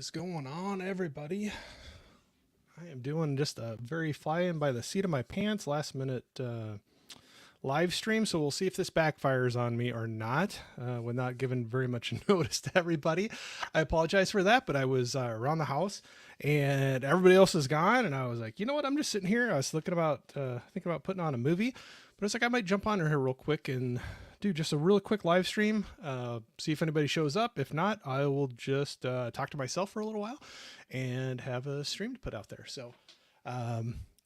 is going on, everybody? I am doing just a very flying by the seat of my pants last minute live stream, so we'll see if this backfires on me or not. With not giving very much notice to everybody, I apologize for that. But I was around the house, and everybody else is gone, and I was like, you know what? I'm just sitting here. I was thinking about putting on a movie, but it's like I might jump on here real quick and do just a really quick live stream. See if anybody shows up. If not, I will just talk to myself for a little while and have a stream to put out there. So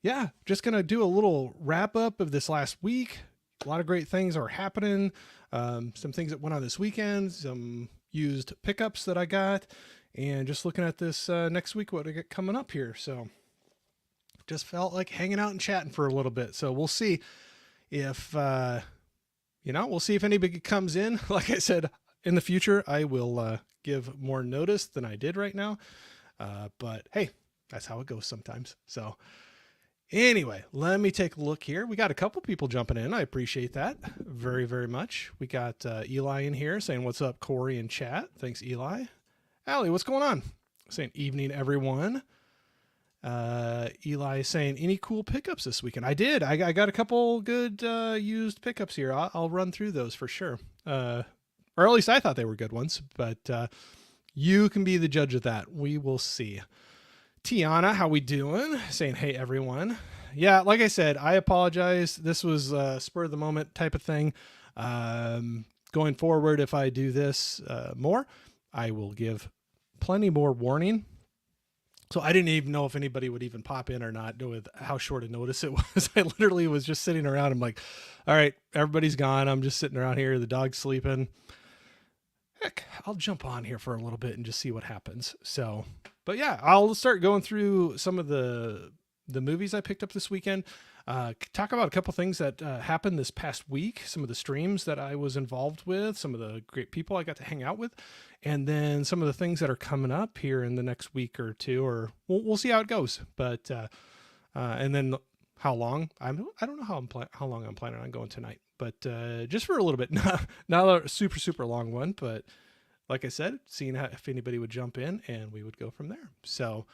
yeah, just gonna do a little wrap up of this last week. A lot of great things are happening. Some things that went on this weekend, some used pickups that I got, and just looking at this next week, what I got coming up here. So just felt like hanging out and chatting for a little bit. So we'll see if we'll see if anybody comes in. Like I said, in the future, I will give more notice than I did right now. But hey, that's how it goes sometimes. So anyway, let me take a look here. We got a couple people jumping in. I appreciate that very, very much. We got Eli in here saying, what's up, Corey, in chat. Thanks, Eli. Allie, what's going on? Saying evening, everyone. Eli is saying, any cool pickups this weekend? I did. I got a couple good used pickups here. I'll run through those for sure. Or at least I thought they were good ones, but you can be the judge of that. We will see. Tiana, how we doing? Saying, hey, everyone. Yeah, like I said, I apologize. This was a spur of the moment type of thing. Going forward, if I do this more, I will give plenty more warning. So I didn't even know if anybody would even pop in or not with how short a notice it was. I literally was just sitting around. I'm like, all right, everybody's gone. I'm just sitting around here. The dog's sleeping. Heck, I'll jump on here for a little bit and just see what happens. So, but yeah, I'll start going through some of the movies I picked up this weekend. Talk about a couple things that happened this past week, some of the streams that I was involved with, some of the great people I got to hang out with, and then some of the things that are coming up here in the next week or two, or we'll see how it goes. But and then how long I don't know how long I'm planning on going tonight, but just for a little bit, not a super long one, but like I said, seeing if anybody would jump in and we would go from there. So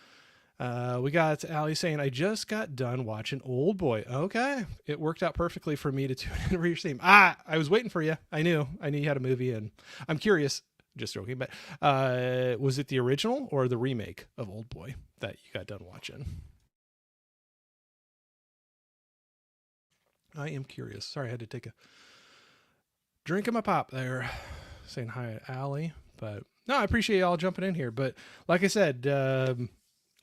we got Allie saying, I just got done watching Old Boy. Okay. It worked out perfectly for me to tune in for your stream. I was waiting for you. I knew you had a movie, and I'm curious, just joking, but was it the original or the remake of Old Boy that you got done watching? I am curious. Sorry, I had to take a drink of my pop there. Saying hi, Allie. But no, I appreciate y'all jumping in here. But like I said,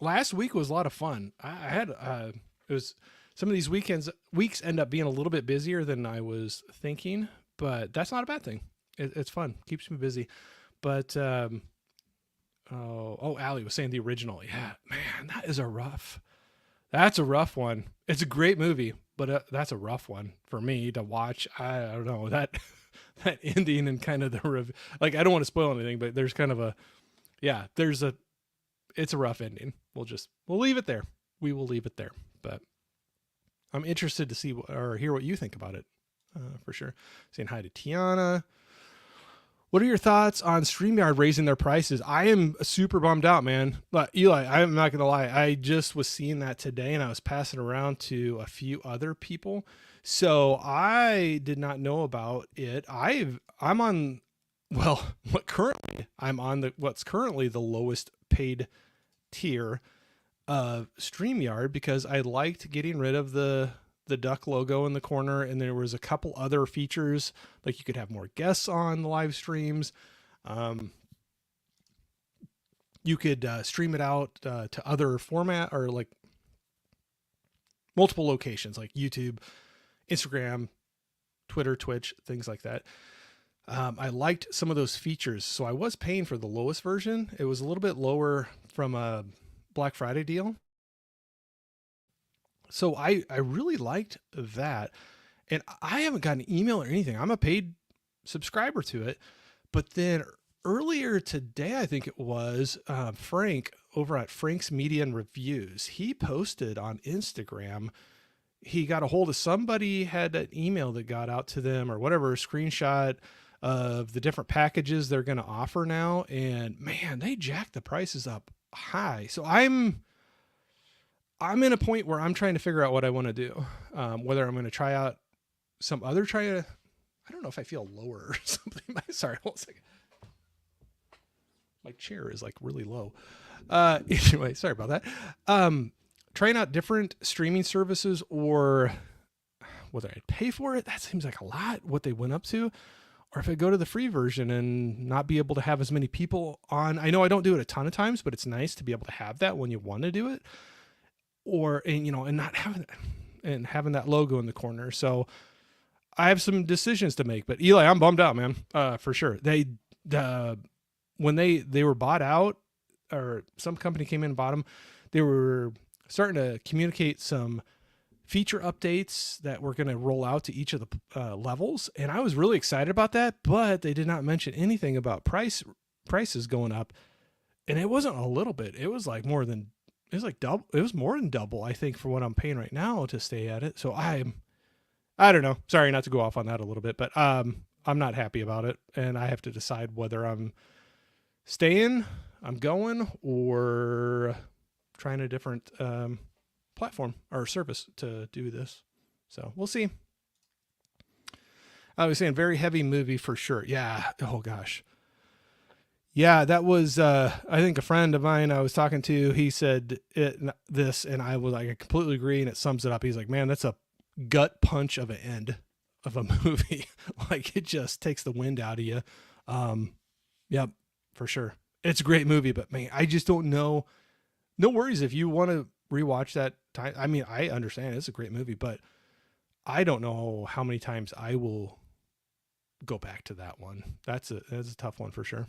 last week was a lot of fun. I had it was some of these weeks end up being a little bit busier than I was thinking, but that's not a bad thing. It's fun, keeps me busy. But Allie was saying the original. Yeah, man, that's a rough one. It's a great movie, but that's a rough one for me to watch. I don't know that that ending and kind of like, I don't want to spoil anything, but there's kind of it's a rough ending. We'll leave it there. We will leave it there, but I'm interested to see or hear what you think about it for sure. Saying hi to Tiana. What are your thoughts on StreamYard raising their prices? I am super bummed out, man. But Eli, I'm not going to lie. I just was seeing that today, and I was passing around to a few other people. So I did not know about it. I'm on what's currently the lowest paid tier of StreamYard, because I liked getting rid of the duck logo in the corner, and there was a couple other features, like you could have more guests on the live streams. You could stream it out to other format, or like multiple locations like YouTube, Instagram, Twitter, Twitch, things like that. I liked some of those features, so I was paying for the lowest version. It was a little bit lower from a Black Friday deal. So I really liked that. And I haven't got an email or anything. I'm a paid subscriber to it. But then earlier today, I think it was, Frank over at Frank's Media and Reviews, he posted on Instagram, he got a hold of somebody, had an email that got out to them or whatever, a screenshot of the different packages they're going to offer now. And man, they jacked the prices up high. So I'm in a point where I'm trying to figure out what I want to do. Whether I'm going to try out some other I don't know if I feel lower or something. Sorry, hold on a second. My chair is like really low. Anyway, sorry about that. Trying out different streaming services, or whether I'd pay for it, that seems like a lot, what they went up to. Or if I go to the free version and not be able to have as many people on. I know I don't do it a ton of times, but it's nice to be able to have that when you want to do it. And not having that logo in the corner. So I have some decisions to make. But Eli, I'm bummed out, man. For sure. When they were bought out, or some company came in and bought them, they were starting to communicate some feature updates that were going to roll out to each of the levels. And I was really excited about that, but they did not mention anything about prices going up. And it wasn't a little bit. It was like double. It was more than double, I think, for what I'm paying right now to stay at it. So I don't know. Sorry not to go off on that a little bit, but I'm not happy about it. And I have to decide whether I'm staying, I'm going, or trying a different platform or service to do this. So we'll see. I was saying very heavy movie for sure. Yeah. Oh gosh. Yeah, that was I think a friend of mine I was talking to, he said this, and I completely agree, and it sums it up. He's like, man, that's a gut punch of an end of a movie. Like, it just takes the wind out of you. Yep, for sure. It's a great movie, but man, I just don't know. No worries if you want to rewatch that time. I mean, I understand it's a great movie, but I don't know how many times I will go back to that one. That's a tough one for sure.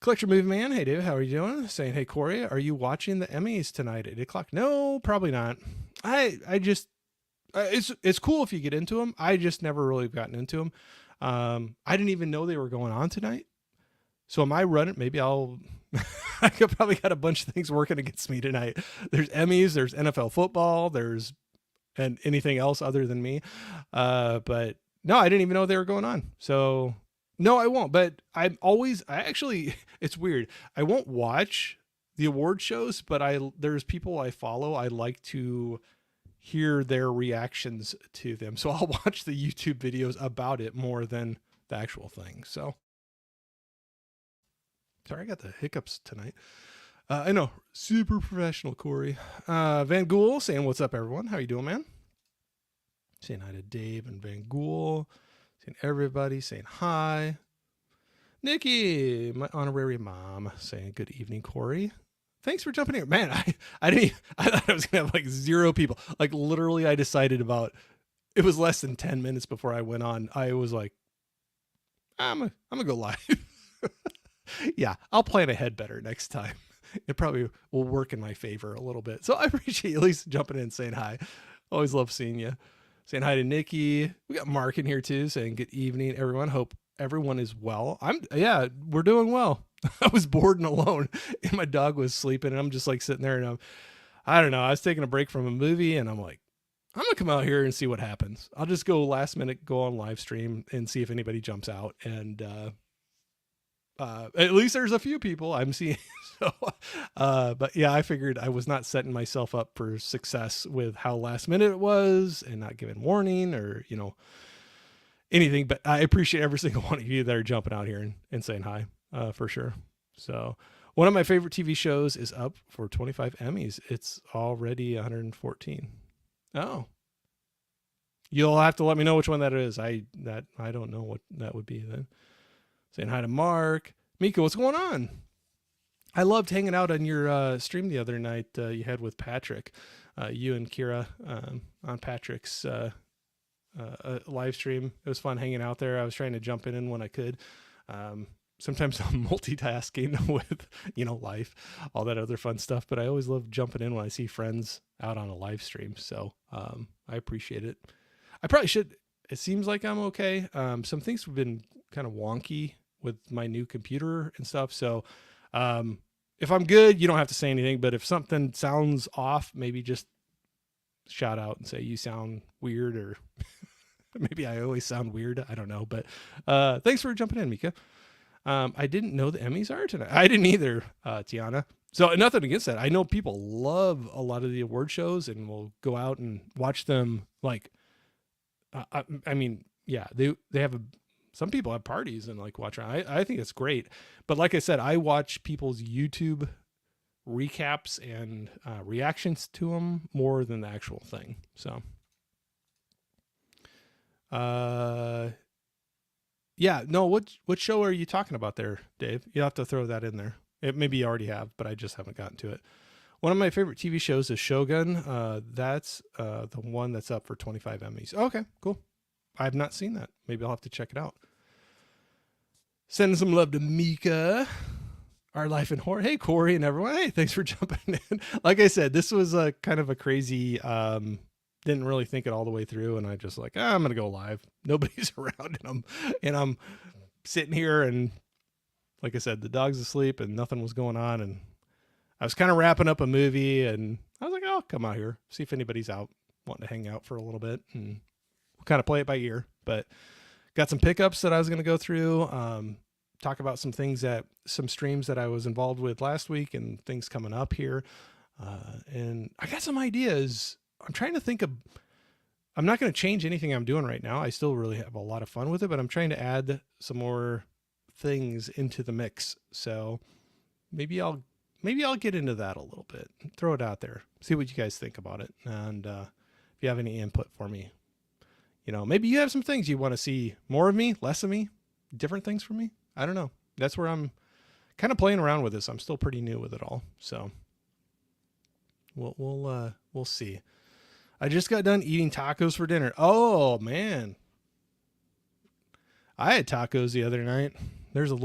Collector Movie Man, hey David, how are you doing? Saying, hey Corey, are you watching the Emmys tonight at 8:00? No, probably not. I just it's cool if you get into them. I just never really gotten into them. I didn't even know they were going on tonight. So am I running? Maybe I could probably got a bunch of things working against me tonight. There's Emmys, there's NFL football, and anything else other than me. But no, I didn't even know they were going on. So no, I won't. But it's weird. I won't watch the award shows, but there's people I follow. I like to hear their reactions to them. So I'll watch the YouTube videos about it more than the actual thing. So sorry, I got the hiccups tonight. I know, super professional, Corey. Van Gool saying, what's up, everyone? How you doing, man? Saying hi to Dave and Van Gool. Saying everybody, saying hi. Nikki, my honorary mom, saying good evening, Corey. Thanks for jumping here. Man, I thought I was going to have like 0 people. Like literally I decided it was less than 10 minutes before I went on. I was like, I'm going to go live. Yeah, I'll plan ahead better next time. It probably will work in my favor a little bit. So I appreciate you at least jumping in and saying hi. Always love seeing you. Saying hi to Nikki. We got Mark in here too, saying good evening, everyone. Hope everyone is well. We're doing well. I was bored and alone, and my dog was sleeping, and I'm just like sitting there, and I don't know. I was taking a break from a movie, and I'm like, I'm gonna come out here and see what happens. I'll just go last minute, go on live stream and see if anybody jumps out. And at least there's a few people I'm seeing. So, but yeah, I figured I was not setting myself up for success with how last minute it was and not giving warning or, anything, but I appreciate every single one of you that are jumping out here and saying hi, for sure. So one of my favorite TV shows is up for 25 Emmys. It's already 114. Oh, you'll have to let me know which one that is. I don't know what that would be then. Saying hi to Mark. Mika, what's going on? I loved hanging out on your stream the other night you had with Patrick. You and Kira on Patrick's live stream. It was fun hanging out there. I was trying to jump in when I could. Sometimes I'm multitasking with, life, all that other fun stuff. But I always love jumping in when I see friends out on a live stream. So I appreciate it. I probably should. It seems like I'm okay. Some things have been kind of wonky with my new computer and stuff. So if I'm good, you don't have to say anything. But if something sounds off, maybe just shout out and say you sound weird or Maybe I always sound weird. I don't know, but thanks for jumping in, Mika. I didn't know the Emmys are tonight. I didn't either, Tiana. So nothing against that. I know people love a lot of the award shows and will go out and watch them. Like, I mean, yeah, they have some people have parties and like watch. I think it's great, but like I said, I watch people's YouTube recaps and reactions to them more than the actual thing. So, yeah, no. What show are you talking about there, Dave? You have to throw that in there. Maybe you already have, but I just haven't gotten to it. One of my favorite TV shows is Shogun. That's the one that's up for 25 Emmys. Okay, cool. I have not seen that. Maybe I'll have to check it out. Sending some love to Mika. Our Life in Horror. Hey, Corey and everyone. Hey, thanks for jumping in. Like I said, this was a kind of a crazy, didn't really think it all the way through. And I just like, I'm going to go live. Nobody's around and I'm sitting here and like I said, the dog's asleep and nothing was going on. And I was kind of wrapping up a movie and I was like, I'll come out here, see if anybody's out wanting to hang out for a little bit and we'll kind of play it by ear, but got some pickups that I was going to go through. Talk about some things some streams that I was involved with last week and things coming up here. And I got some ideas. I'm trying to think of, I'm not going to change anything I'm doing right now. I still really have a lot of fun with it, but I'm trying to add some more things into the mix. So maybe I'll get into that a little bit, throw it out there, see what you guys think about it. And, if you have any input for me, maybe you have some things you want to see more of me, less of me, different things from me. I don't know. That's where I'm kind of playing around with this. I'm still pretty new with it all. So we'll see. I just got done eating tacos for dinner. Oh man. I had tacos the other night. There's a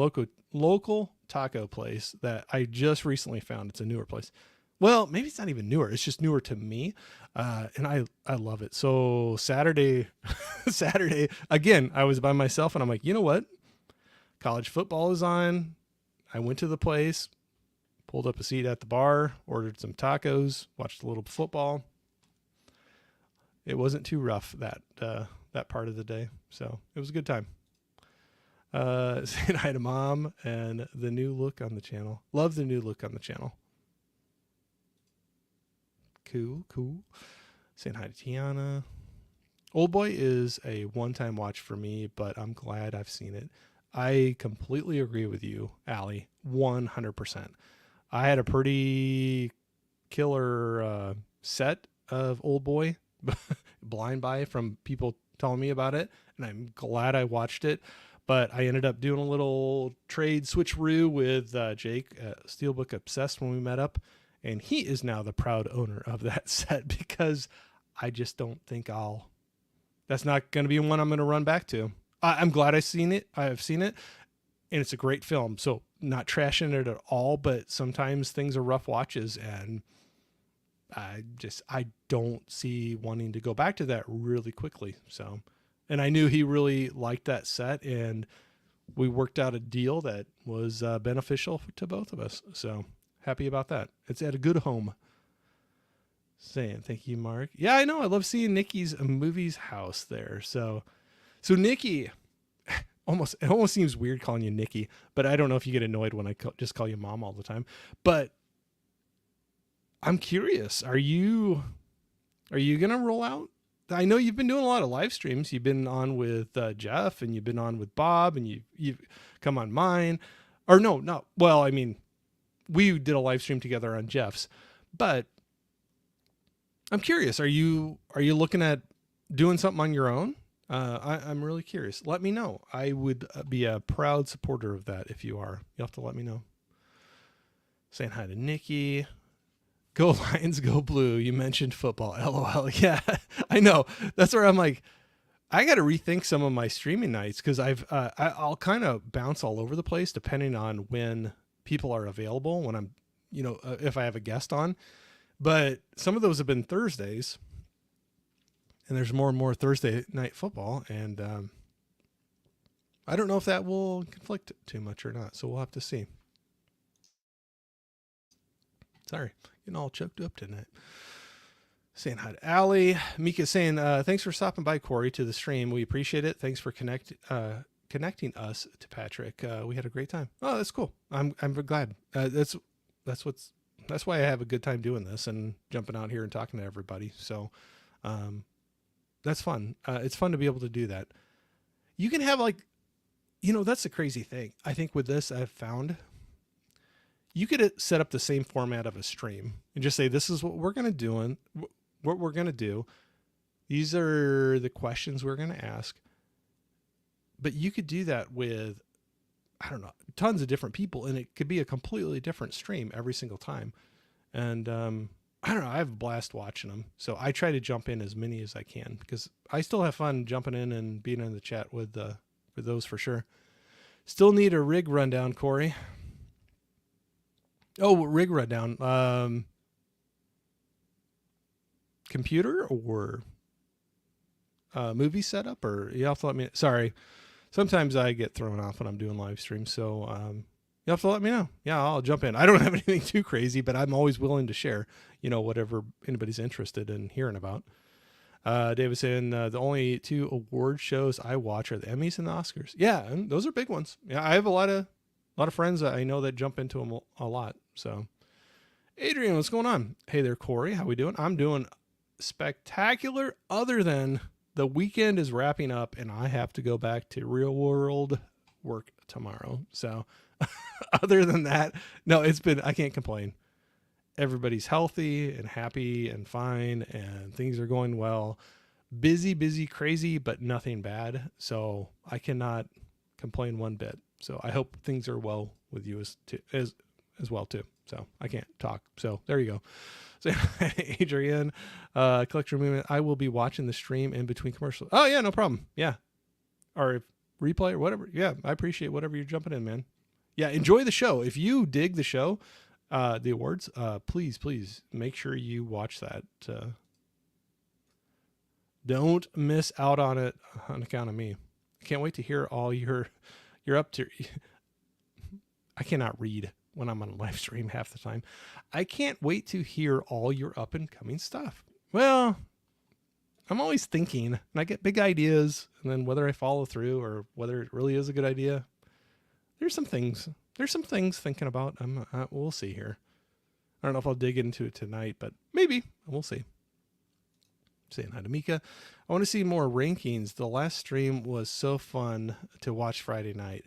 local taco place that I just recently found. It's a newer place. Well, maybe it's not even newer. It's just newer to me. And I love it. So Saturday again, I was by myself and I'm like, you know what? College football is on. I went to the place, pulled up a seat at the bar, ordered some tacos, watched a little football. It wasn't too rough that part of the day. So it was a good time. Saying hi to Mom and the new look on the channel. Love the new look on the channel. Cool. Saying hi to Tiana. Old Boy is a one-time watch for me, but I'm glad I've seen it. I completely agree with you, Allie, 100%. I had a pretty killer set of Old Boy blind buy from people telling me about it, and I'm glad I watched it. But I ended up doing a little trade switcheroo with Jake at Steelbook Obsessed when we met up, and he is now the proud owner of that set because I just don't think that's not going to be one I'm going to run back to. I'm glad I've seen it, and it's a great film. So not trashing it at all, but sometimes things are rough watches, and I don't see wanting to go back to that really quickly. So, and I knew he really liked that set, and we worked out a deal that was beneficial to both of us. So happy about that. It's at a good home. Saying thank you, Mark. Yeah, I know. I love seeing Nikki's movies house there. So Nikki, it almost seems weird calling you Nikki, but I don't know if you get annoyed when I just call you Mom all the time. But I'm curious. Are you gonna roll out? I know you've been doing a lot of live streams. You've been on with Jeff, and you've been on with Bob, and you've come on mine. Or no, not well. I mean, we did a live stream together on Jeff's, but I'm curious. Are you looking at doing something on your own? I'm really curious. Let me know. I would be a proud supporter of that if you are. You'll have to let me know. Saying hi to Nikki. Go Lions, go Blue. You mentioned football. LOL. Yeah, I know. That's where I'm like, I got to rethink some of my streaming nights because I'll kind of bounce all over the place depending on when people are available, when I'm, if I have a guest on. But some of those have been Thursdays. And there's more and more Thursday night football. And I don't know if that will conflict too much or not. So we'll have to see. Sorry, getting all choked up tonight. Saying hi to Allie. Mika saying, thanks for stopping by, Corey, to the stream. We appreciate it. Thanks for connecting us to Patrick. We had a great time. Oh, that's cool. I'm glad. That's why I have a good time doing this and jumping out here and talking to everybody. So, that's fun. It's fun to be able to do that. You can have that's the crazy thing. I think with this, I've found you could set up the same format of a stream and just say, this is what we're going to do. What we're going to do. These are the questions we're going to ask. But you could do that with, I don't know, tons of different people, and it could be a completely different stream every single time. And I don't know, I have a blast watching them. So I try to jump in as many as I can because I still have fun jumping in and being in the chat with those for sure. Still need a rig rundown, Corey. Oh, rig rundown. Computer or movie setup, or you have to let me. Sorry, sometimes I get thrown off when I'm doing live streams, so you have to let me know. Yeah, I'll jump in. I don't have anything too crazy, but I'm always willing to share. Whatever anybody's interested in hearing about. David saying the only 2 award shows I watch are the Emmys and the Oscars. Yeah, and those are big ones. Yeah, I have a lot of friends that I know that jump into them a lot. So, Adrian, what's going on? Hey there, Corey. How we doing? I'm doing spectacular. Other than the weekend is wrapping up and I have to go back to real world work tomorrow. So, other than that, no, I can't complain. Everybody's healthy and happy and fine and things are going well. Busy, crazy, but nothing bad. So I cannot complain one bit. So I hope things are well with you as well too. So I can't talk. So there you go. So Adrian, collector movement. I will be watching the stream in between commercials. Oh yeah, no problem. Yeah. Or replay or whatever. Yeah. I appreciate whatever you're jumping in, man. Yeah. Enjoy the show. If you dig the show, the awards, please make sure you watch that. Don't miss out on it on account of me. I can't wait to hear all you're up to. I cannot read when I'm on a live stream half the time. I can't wait to hear all your up and coming stuff. Well, I'm always thinking and I get big ideas, and then whether I follow through or whether it really is a good idea, there's some things thinking about. We'll see here. I don't know if I'll dig into it tonight, but maybe we'll see. Saying hi to Mika. I want to see more rankings. The last stream was so fun to watch Friday night.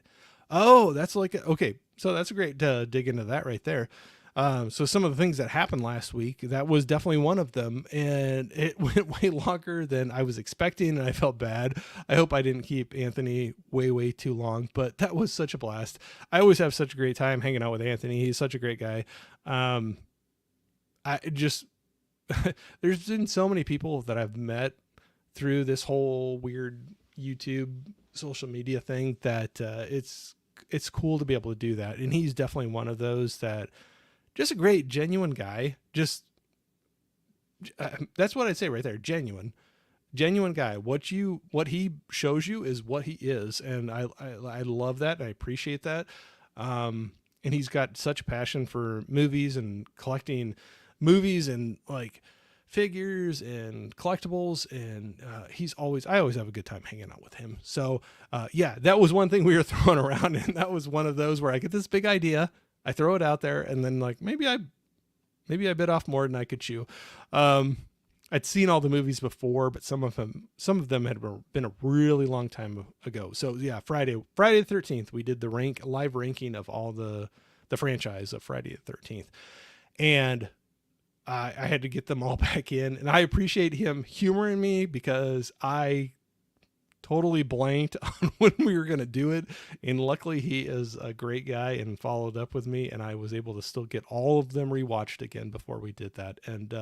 Oh, that's okay. So that's great to dig into that right there. So some of the things that happened last week, that was definitely one of them, and it went way longer than I was expecting, and I felt bad. I hope I didn't keep Anthony way too long, but that was such a blast. I always have such a great time hanging out with Anthony. He's such a great guy. I just there's been so many people that I've met through this whole weird YouTube social media thing that it's cool to be able to do that, and he's definitely one of those that. Just a great, genuine guy. Just that's what I'd say right there. Genuine guy. What he shows you is what he is, and I love that. And I appreciate that. And he's got such a passion for movies and collecting movies and like figures and collectibles, and I always have a good time hanging out with him. So yeah, that was one thing we were throwing around, and that was one of those where I get this big idea. I throw it out there, and then like maybe I bit off more than I could chew. I'd seen all the movies before, but some of them had been a really long time ago. So yeah, Friday the 13th, we did the live ranking of all the franchise of Friday the 13th, and I had to get them all back in. And I appreciate him humoring me because I totally blanked on when we were going to do it. And luckily he is a great guy and followed up with me, and I was able to still get all of them rewatched again before we did that. And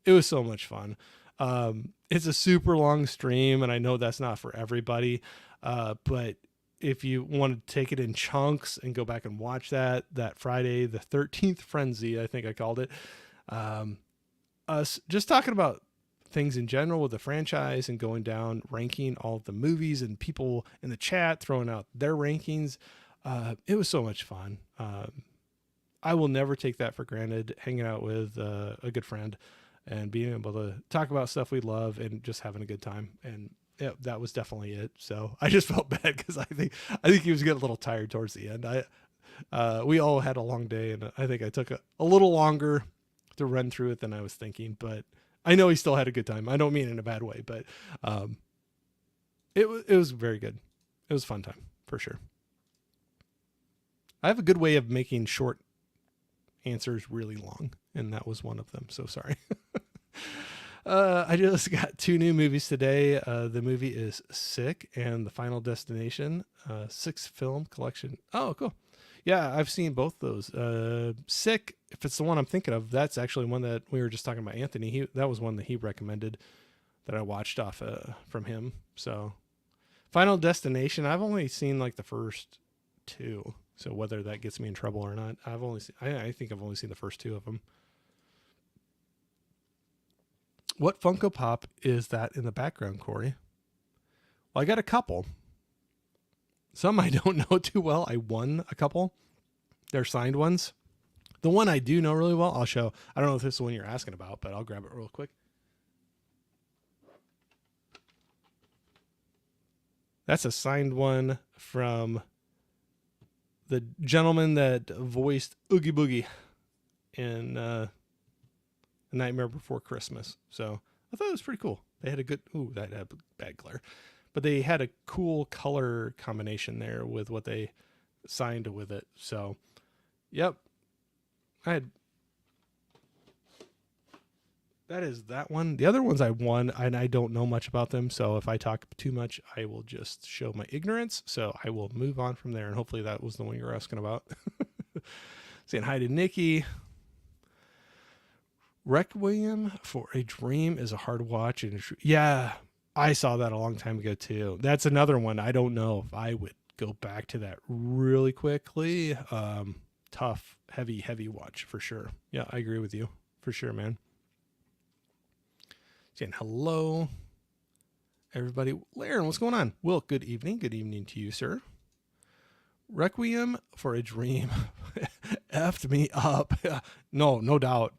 it was so much fun. It's a super long stream, and I know that's not for everybody. But if you want to take it in chunks and go back and watch that Friday, the 13th Frenzy, I think I called it, us just talking about things in general with the franchise and going down, ranking all of the movies, and people in the chat throwing out their rankings. It was so much fun. I will never take that for granted, hanging out with a good friend and being able to talk about stuff we love and just having a good time. And yeah, that was definitely it. So I just felt bad because I think he was getting a little tired towards the end. We all had a long day, and I think I took a little longer to run through it than I was thinking, but I know he still had a good time. I don't mean in a bad way, but it was very good. It was a fun time for sure. I have a good way of making short answers really long, and that was one of them. So sorry. I just got 2 new movies today. The movie is Sick and The Final Destination, 6 film collection. Oh, cool. Yeah, I've seen both those. Sick, if it's the one I'm thinking of, that's actually one that we were just talking about Anthony. That was one that he recommended that I watched off from him. So Final Destination, I've only seen like the first 2. So whether that gets me in trouble or not, I think I've only seen the first 2 of them. What Funko Pop is that in the background, Corey? Well, I got a couple. Some I don't know too well. I won a couple. They're signed ones. The one I do know really well, I'll show. I don't know if this is the one you're asking about, but I'll grab it real quick. That's a signed one from the gentleman that voiced Oogie Boogie in A Nightmare Before Christmas. So I thought it was pretty cool. They had a good, that had bad glare, but they had a cool color combination there with what they signed with it. So, yep. That is that one. The other ones I won, and I don't know much about them. So if I talk too much, I will just show my ignorance. So I will move on from there. And hopefully that was the one you were asking about. Saying hi to Nikki. Requiem for a Dream is a hard watch. And yeah, I saw that a long time ago too. That's another one. I don't know if I would go back to that really quickly. Tough, heavy watch for sure. Yeah, I agree with you for sure, man. Saying hello, everybody. Laren, what's going on? Will, good evening. Good evening to you, sir. Requiem for a Dream effed me up. No doubt.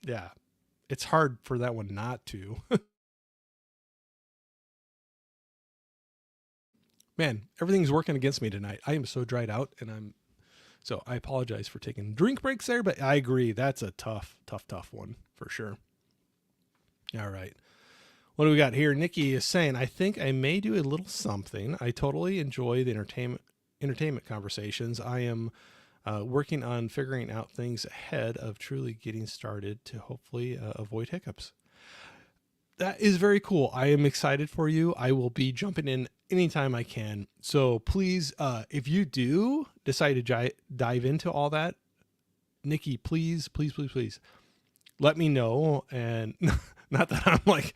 Yeah, it's hard for that one not to. Man, everything's working against me tonight. I am so dried out, and so I apologize for taking drink breaks there, but I agree. That's a tough one for sure. All right. What do we got here? Nikki is saying, I think I may do a little something. I totally enjoy the entertainment conversations. I am working on figuring out things ahead of truly getting started to hopefully avoid hiccups. That is very cool. I am excited for you. I will be jumping in anytime I can. So please, if you do decide to dive into all that, Nikki, please let me know. And not that I'm like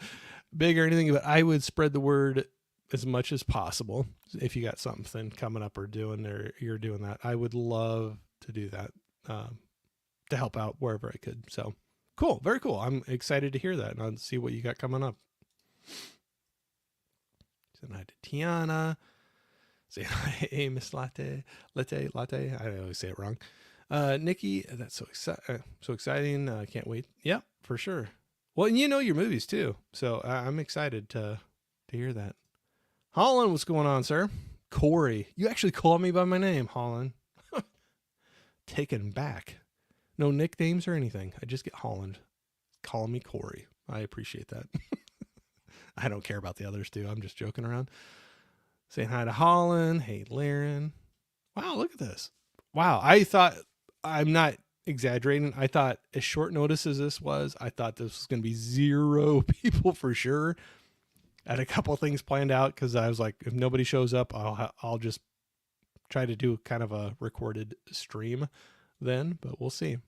big or anything, but I would spread the word as much as possible. If you got something coming up or doing, or you're doing that, I would love to do that, to help out wherever I could. So cool. Very cool. I'm excited to hear that and I'll see what you got coming up. Saying hi to Tiana. Saying hi, hey, Miss Latte. I always say it wrong. Nikki, that's so exciting. Can't wait. Yeah, for sure. Well, and you know your movies too. So I'm excited to hear that. Holland, what's going on, sir? Corey. You actually called me by my name, Holland. Taken back. No nicknames or anything. I just get Holland. Call me Corey. I appreciate that. I don't care about the others too. I'm just joking around. Saying hi to Holland. Hey, Laren. Wow, look at this. Wow, I thought, I'm not exaggerating. I thought as short notice as this was, I thought this was going to be 0 people for sure. I had a couple of things planned out because I was like, if nobody shows up, I'll just try to do kind of a recorded stream then, but we'll see.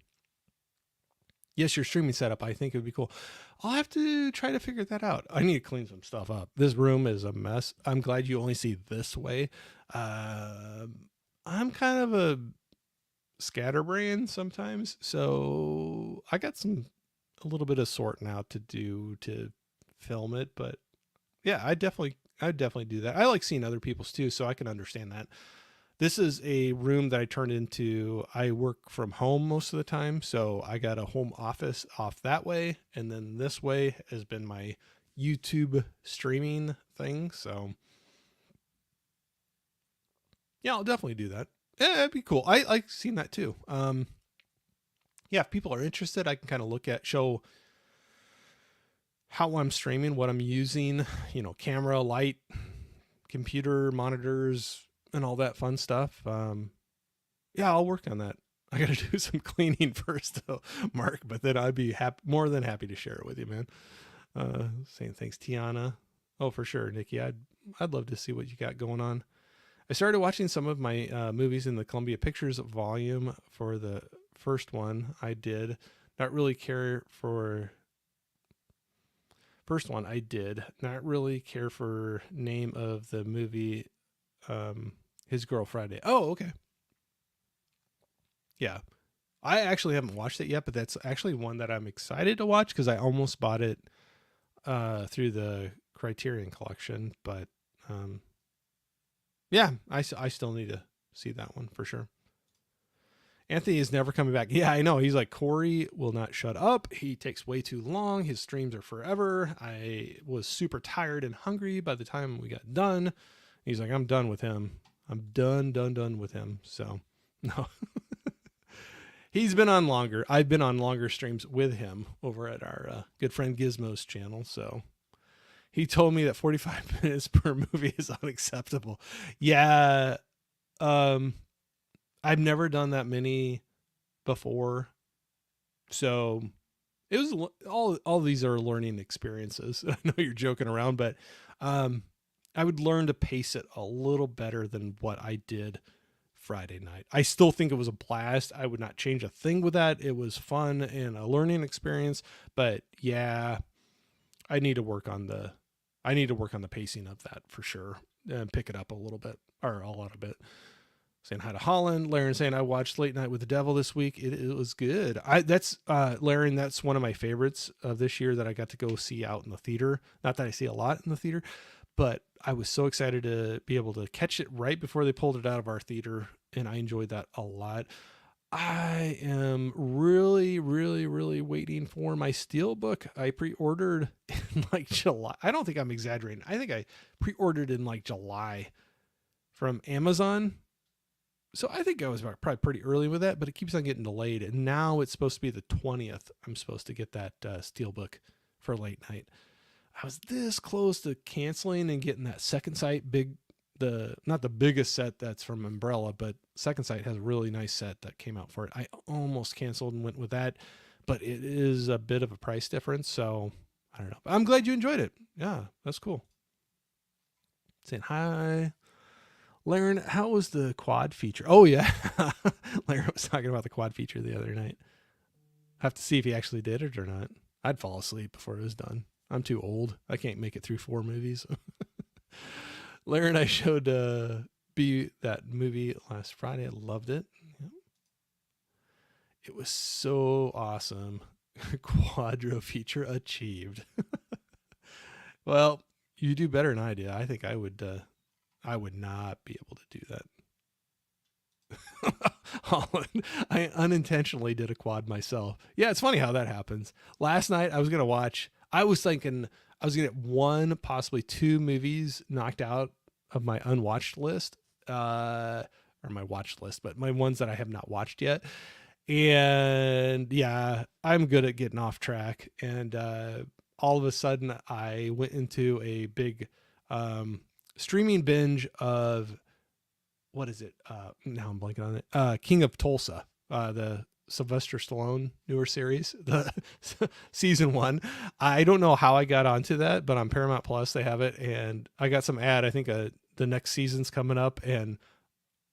Yes, your streaming setup, I think it would be cool. I'll have to try to figure that out. I need to clean some stuff up. This room is a mess. I'm glad you only see this way. I'm kind of a scatterbrain sometimes, so I got a little bit of sorting out to do to film it, but yeah, I'd definitely do that. I like seeing other people's too, so I can understand that. This is a room that I turned into, I work from home most of the time. So I got a home office off that way. And then this way has been my YouTube streaming thing. So yeah, I'll definitely do that. Yeah, it'd be cool. I like seeing that too. Yeah, if people are interested, I can kind of show how I'm streaming, what I'm using, camera, light, computer, monitors, and all that fun stuff. Yeah, I'll work on that. I got to do some cleaning first, though, Mark, but then I'd be more than happy to share it with you, man. Saying thanks, Tiana. Oh, for sure, Nikki. I'd love to see what you got going on. I started watching some of my movies in the Columbia Pictures volume for the first one. I did not really care for first one. I did not really care for name of the movie. His Girl Friday. Oh, okay. Yeah. I actually haven't watched it yet, but that's actually one that I'm excited to watch because I almost bought it through the Criterion Collection. But yeah, I still need to see that one for sure. Anthony is never coming back. Yeah, I know. He's like, Corey will not shut up. He takes way too long. His streams are forever. I was super tired and hungry by the time we got done. He's like, I'm done with him. I'm done with him. So, no. He's been on longer. I've been on longer streams with him over at our good friend Gizmo's channel. So he told me that 45 minutes per movie is unacceptable. Yeah. I've never done that many before. So it was all these are learning experiences. I know you're joking around, but I would learn to pace it a little better than what I did Friday night. I still think it was a blast. I would not change a thing with that. It was fun and a learning experience, but yeah, I need to work on the pacing of that for sure and pick it up a little bit or a lot of it. Saying hi to Holland. Laren saying I watched Late Night with the Devil this week. It was good. Laren, that's one of my favorites of this year that I got to go see out in the theater. Not that I see a lot in the theater, but I was so excited to be able to catch it right before they pulled it out of our theater, and I enjoyed that a lot. I am really, really, really waiting for my Steelbook. I pre-ordered in like July. I don't think I'm exaggerating. I think I pre-ordered in like July from Amazon. So I think I was probably pretty early with that, but it keeps on getting delayed. And now it's supposed to be the 20th. I'm supposed to get that Steelbook for Late Night. I was this close to canceling and getting that Second Sight not the biggest set that's from Umbrella, but Second Sight has a really nice set that came out for it. I almost canceled and went with that, but it is a bit of a price difference. So I don't know. But I'm glad you enjoyed it. Yeah, that's cool. Saying hi. Laren, how was the quad feature? Oh, yeah. Laren was talking about the quad feature the other night. I have to see if he actually did it or not. I'd fall asleep before it was done. I'm too old. I can't make it through 4 movies. Laren, I showed that movie last Friday. I loved it. It was so awesome. Quadro feature achieved. Well, you do better than I did. I think I would not be able to do that. Holland, I unintentionally did a quad myself. Yeah, it's funny how that happens. Last night I was thinking I was going to get 1, possibly 2 movies knocked out of my unwatched list, or my watch list, but my ones that I have not watched yet. And yeah, I'm good at getting off track. And all of a sudden I went into a big streaming binge of, what is it? Now I'm blanking on it. King of Tulsa, the Sylvester Stallone newer series, the season 1. I don't know how I got onto that, but on Paramount Plus they have it, and I got some ad. I think the next season's coming up, and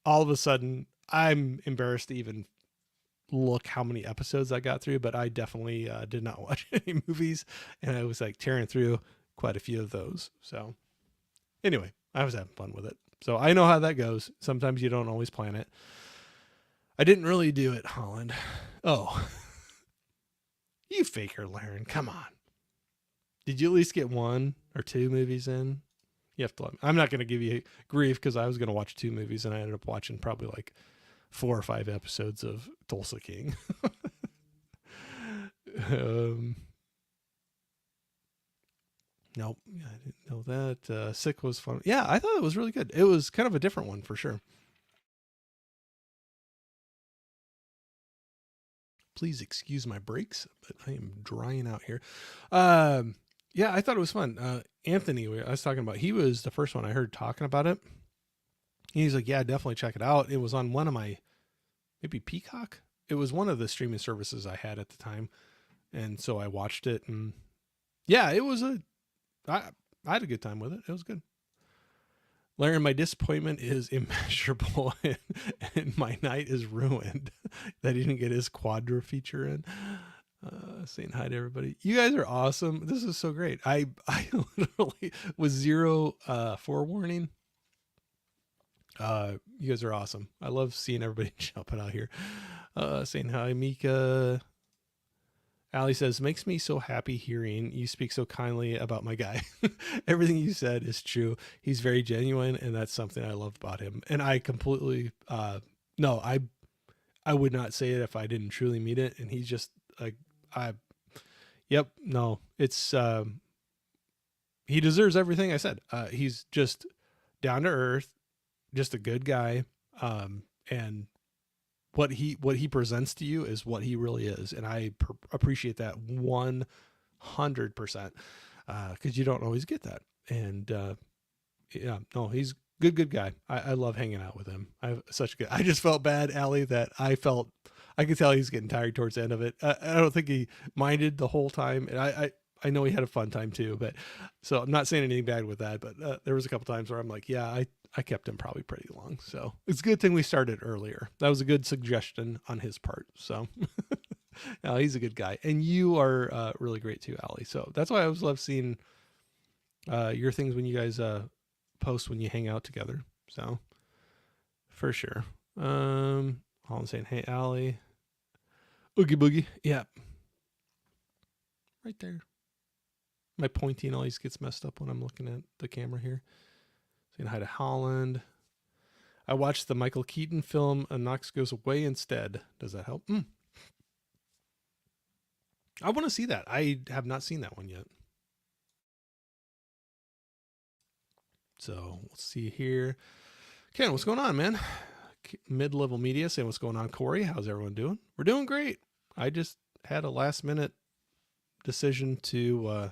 all of a sudden I'm embarrassed to even look how many episodes I got through, but I definitely did not watch any movies, and I was like tearing through quite a few of those. So anyway, I was having fun with it. So I know how that goes. Sometimes you don't always plan it. I didn't really do it, Holland. Oh, you faker, Laren. Come on. Did you at least get 1 or 2 movies in? You have to let me. I'm not going to give you grief because I was going to watch 2 movies and I ended up watching probably like 4 or 5 episodes of Tulsa King. Nope, I didn't know that. Sick was fun. Yeah, I thought it was really good. It was kind of a different one for sure. Please excuse my breaks, but I am drying out here. Yeah, I thought it was fun. Anthony, I was talking about, he was the first one I heard talking about it. He's like, yeah, definitely check it out. It was on one of my, maybe Peacock. It was one of the streaming services I had at the time. And so I watched it, and yeah, I had a good time with it. It was good. Larry, my disappointment is immeasurable, and my night is ruined that he didn't get his quadra feature in. Saying hi to everybody. You guys are awesome. This is so great. I literally with zero forewarning. You guys are awesome. I love seeing everybody jumping out here. Saying hi, Mika. Allie says, makes me so happy hearing you speak so kindly about my guy. Everything you said is true. He's very genuine, and that's something I love about him. And I completely, no, I would not say it if I didn't truly mean it. And he's just like, yep, no, it's, he deserves everything I said. He's just down to earth, just a good guy. And what he presents to you is what he really is. And I appreciate that 100%, cause you don't always get that. And, yeah, no, he's good guy. I love hanging out with him. I just felt bad, Allie, that I could tell he's getting tired towards the end of it. I don't think he minded the whole time. And I know he had a fun time too, but so I'm not saying anything bad with that, but there was a couple times where I'm like, yeah, I kept him probably pretty long. So it's a good thing we started earlier. That was a good suggestion on his part. So no, he's a good guy, and you are really great too, Allie. So that's why I always love seeing your things when you guys post when you hang out together. So for sure. Holland saying, hey, Allie. Oogie boogie. Yeah. Right there. My pointing always gets messed up when I'm looking at the camera here. Saying hi to Holland. I watched the Michael Keaton film A Knox Goes Away instead. Does that help? I want to see that. I have not seen that one yet. So let's see here. Ken, what's going on, man? Mid-level media saying what's going on. Corey, how's everyone doing? We're doing great. I just had a last minute decision to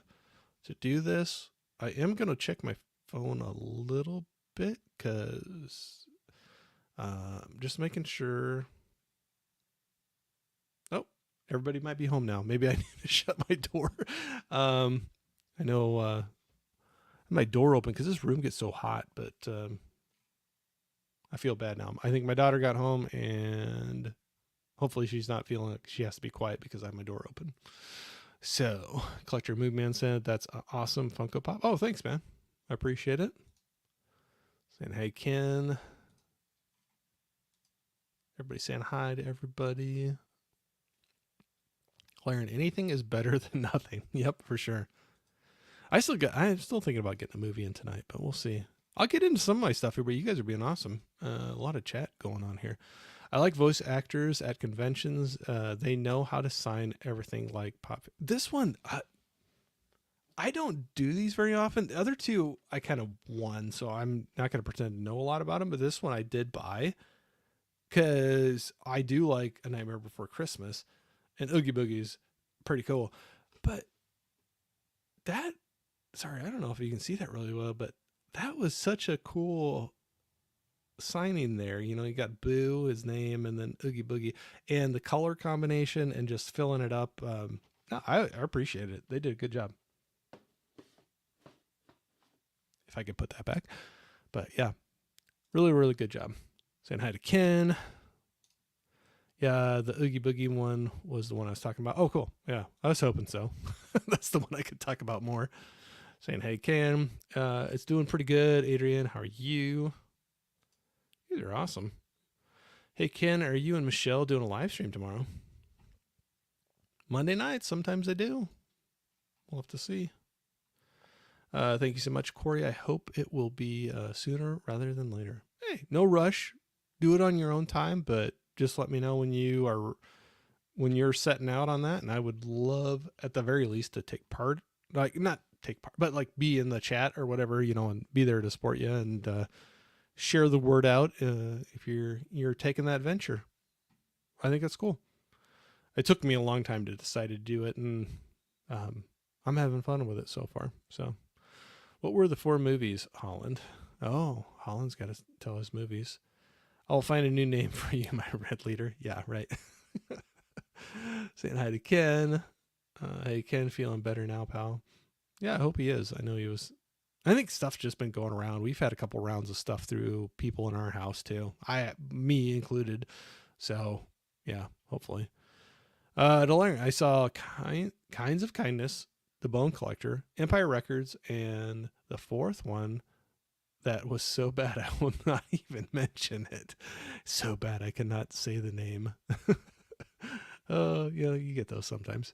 do this. I am going to check my phone a little bit because just making sure. Oh, everybody might be home now. Maybe I need to shut my door. I know my door open because this room gets so hot, but I feel bad now. I think my daughter got home, and hopefully she's not feeling like she has to be quiet because I have my door open. So, Collector Moodman said, that's awesome Funko Pop. Oh, thanks, man. I appreciate it. Saying, hey, Ken. Everybody saying hi to everybody. Claren, anything is better than nothing. Yep, for sure. I'm still thinking about getting a movie in tonight, but we'll see. I'll get into some of my stuff here, but you guys are being awesome. A lot of chat going on here. I like voice actors at conventions. They know how to sign everything like pop. This one, I don't do these very often. The other two, I kind of won, so I'm not going to pretend to know a lot about them. But this one I did buy because I do like A Nightmare Before Christmas, and Oogie Boogie's pretty cool. But sorry, I don't know if you can see that really well, but that was such a cool signing there. You know, you got Boo, his name, and then Oogie Boogie, and the color combination and just filling it up. I appreciate it. They did a good job. If I could put that back. But yeah, really, really good job. Saying hi to Ken. Yeah, the Oogie Boogie one was the one I was talking about. Oh, cool. Yeah, I was hoping so. That's the one I could talk about more. Saying, hey, Ken. It's doing pretty good. Adrian, how are you? You guys are awesome. Hey, Ken, are you and Michelle doing a live stream tomorrow? Monday night, sometimes they do. We'll have to see. Thank you so much, Corey. I hope it will be sooner rather than later. Hey, no rush. Do it on your own time, but just let me know when you're setting out on that. And I would love, at the very least, to take part. Like, not take part, but like be in the chat or whatever, and be there to support you and share the word out if you're taking that venture. I think that's cool. It took me a long time to decide to do it, and I'm having fun with it so far. So, what were the 4 movies, Holland? Oh, Holland's got to tell his movies. I'll find a new name for you, my red leader. Yeah, right. Saying hi to Ken. Hey, Ken, feeling better now, pal? Yeah, I hope he is. I know he was. I think stuff's just been going around. We've had a couple rounds of stuff through people in our house too. Me included. So yeah, hopefully. To learn, I saw Kinds of Kindness, The Bone Collector, Empire Records, and the 4th one that was so bad I will not even mention it. So bad I cannot say the name. You get those sometimes.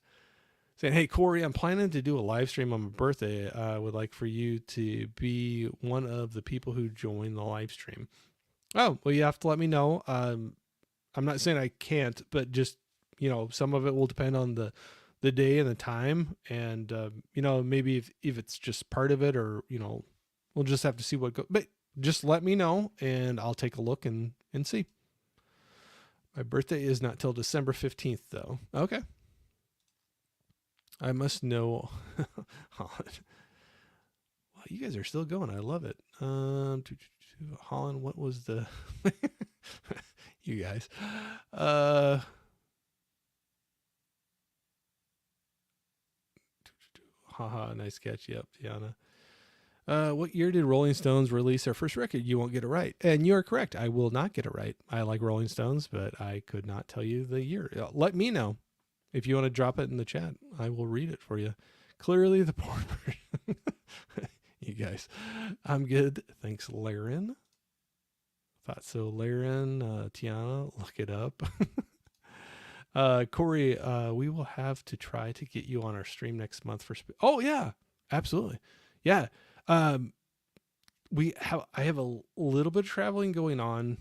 Saying, hey, Corey, I'm planning to do a live stream on my birthday. I would like for you to be one of the people who join the live stream. Oh, well, you have to let me know. I'm not saying I can't, but just, some of it will depend on the day and the time. And, maybe if it's just part of it or, we'll just have to see what goes. But just let me know and I'll take a look and see. My birthday is not till December 15th, though. Okay. I must know. Holland. Well, you guys are still going. I love it. Holland, what was the... you guys. Haha, nice catch. Yep, Tiana. What year did Rolling Stones release their first record? You won't get it right. And you are correct. I will not get it right. I like Rolling Stones, but I could not tell you the year. Let me know. If you want to drop it in the chat, I will read it for you. Clearly the poor version. You guys. I'm good. Thanks, Laren. Thought so, Laren. Tiana, look it up. Corey, we will have to try to get you on our stream next month for... Oh, yeah. Absolutely. Yeah. I have a little bit of traveling going on,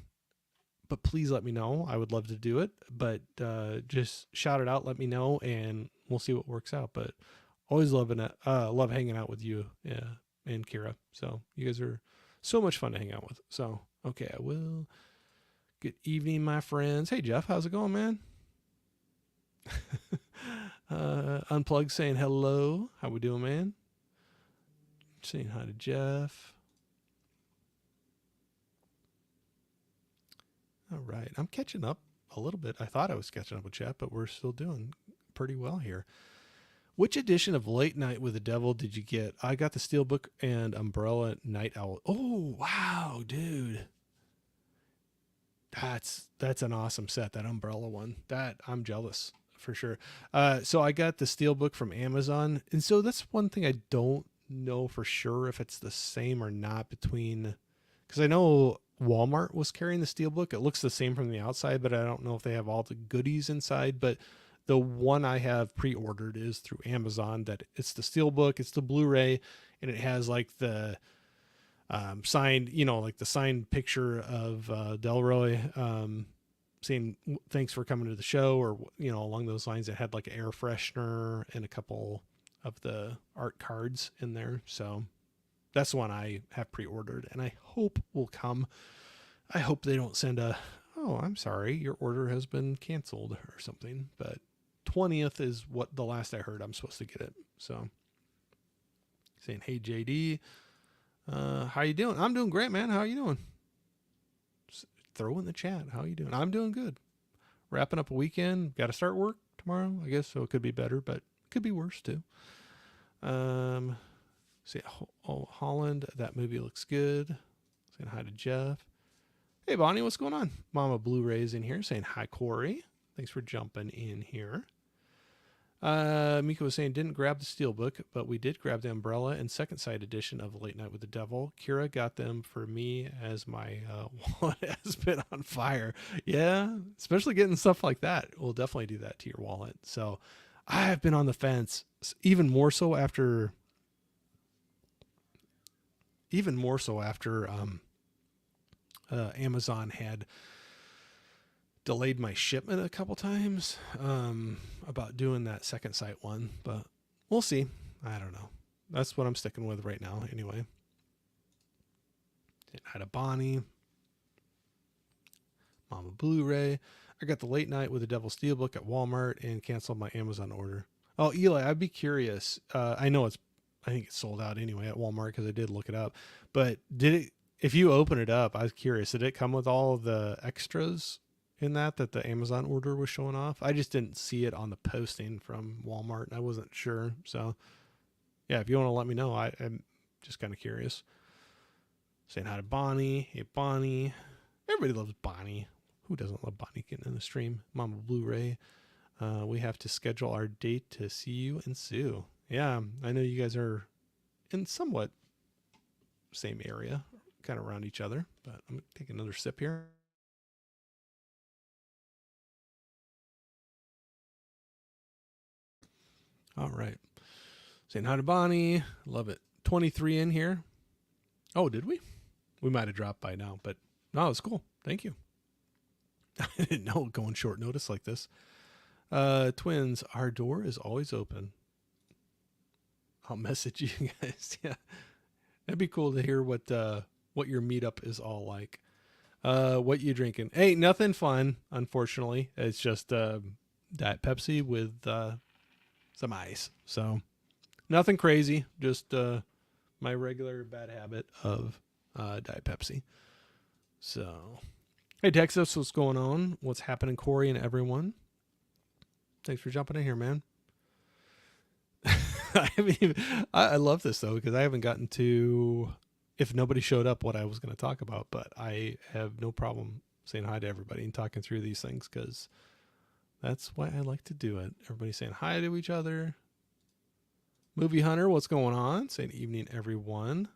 but please let me know. I would love to do it, but just shout it out. Let me know, and we'll see what works out. But always love hanging out with you and Kira. So you guys are so much fun to hang out with. So, okay, I will. Good evening, my friends. Hey, Jeff, how's it going, man? Unplugged saying hello. How we doing, man? Saying hi to Jeff. All right. I'm catching up a little bit. I thought I was catching up with chat, but we're still doing pretty well here. Which edition of Late Night with the Devil did you get? I got the Steelbook and Umbrella Night Owl. Oh, wow, dude. That's an awesome set, that Umbrella one. That I'm jealous for sure. So I got the Steelbook from Amazon. And so that's one thing I don't know for sure if it's the same or not between, because I know Walmart was carrying the Steelbook. It looks the same from the outside, but I don't know if they have all the goodies inside. But the one I have pre-ordered is through Amazon, that it's the Steelbook, it's the Blu-ray, and it has like the signed, like the signed picture of Delroy saying thanks for coming to the show, or, along those lines. It had like an air freshener and a couple of the art cards in there. So that's the one I have pre-ordered, and I hope will come. I hope they don't send oh, I'm sorry, your order has been canceled or something. But 20th is what the last I heard I'm supposed to get it. So saying, hey, JD, how you doing? I'm doing great, man. How are you doing? Just throw in the chat. How are you doing? I'm doing good. Wrapping up a weekend. Got to start work tomorrow, I guess. So it could be better, but it could be worse too. See, Holland, that movie looks good. Saying hi to Jeff. Hey, Bonnie, what's going on? Mama Blu-ray's in here saying hi, Corey. Thanks for jumping in here. Mika was saying didn't grab the Steelbook, but we did grab the Umbrella and Second Sight edition of Late Night with the Devil. Kira got them for me as my wallet has been on fire. Yeah, especially getting stuff like that will definitely do that to your wallet. So I have been on the fence, even more so after even more so after Amazon had delayed my shipment a couple times about doing that second site one, but we'll see. I don't know. That's what I'm sticking with right now anyway. I had a Bonnie, Mama Blu-ray. I got the Late Night with the Devil Steelbook at Walmart and canceled my Amazon order. Oh, Eli, I'd be curious. I think it's sold out anyway at Walmart because I did look it up. But if you open it up, I was curious, did it come with all of the extras in that the Amazon order was showing off? I just didn't see it on the posting from Walmart. I wasn't sure. So yeah, if you want to let me know, I'm just kind of curious. Saying hi to Bonnie. Hey, Bonnie. Everybody loves Bonnie. Who doesn't love Bonnie getting in the stream? Mama Blu-ray. We have to schedule our date to see you and Sue. Yeah, I know you guys are in somewhat same area, kind of around each other, but I'm going to take another sip here. All right. Saying hi to Bonnie. Love it. 23 in here. Oh, did we? We might have dropped by now, but no, it's cool. Thank you. I didn't know going short notice like this. Twins, our door is always open. I'll message you guys. Yeah. That'd be cool to hear what your meetup is all like. What you drinking? Hey, nothing fun, unfortunately. It's just Diet Pepsi with some ice. So nothing crazy. Just my regular bad habit of Diet Pepsi. So, hey Texas, what's going on? What's happening, Corey and everyone? Thanks for jumping in here, man. I love this though, because I haven't gotten to, if nobody showed up, what I was going to talk about, but I have no problem saying hi to everybody and talking through these things because that's why I like to do it. Everybody saying hi to each other. Movie Hunter, what's going on? Saying evening, everyone.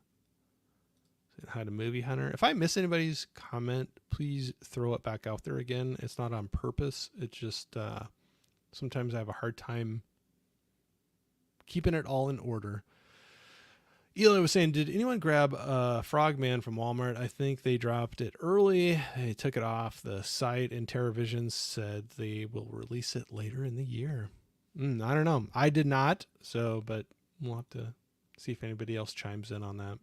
Saying hi to Movie Hunter. If I miss anybody's comment, please throw it back out there again. It's not on purpose. It's just sometimes I have a hard time keeping it all in order. Eli was saying, did anyone grab Frogman from Walmart? I think they dropped it early. They took it off the site, and TerraVision said they will release it later in the year. I don't know. I did not, but we'll have to see if anybody else chimes in on that.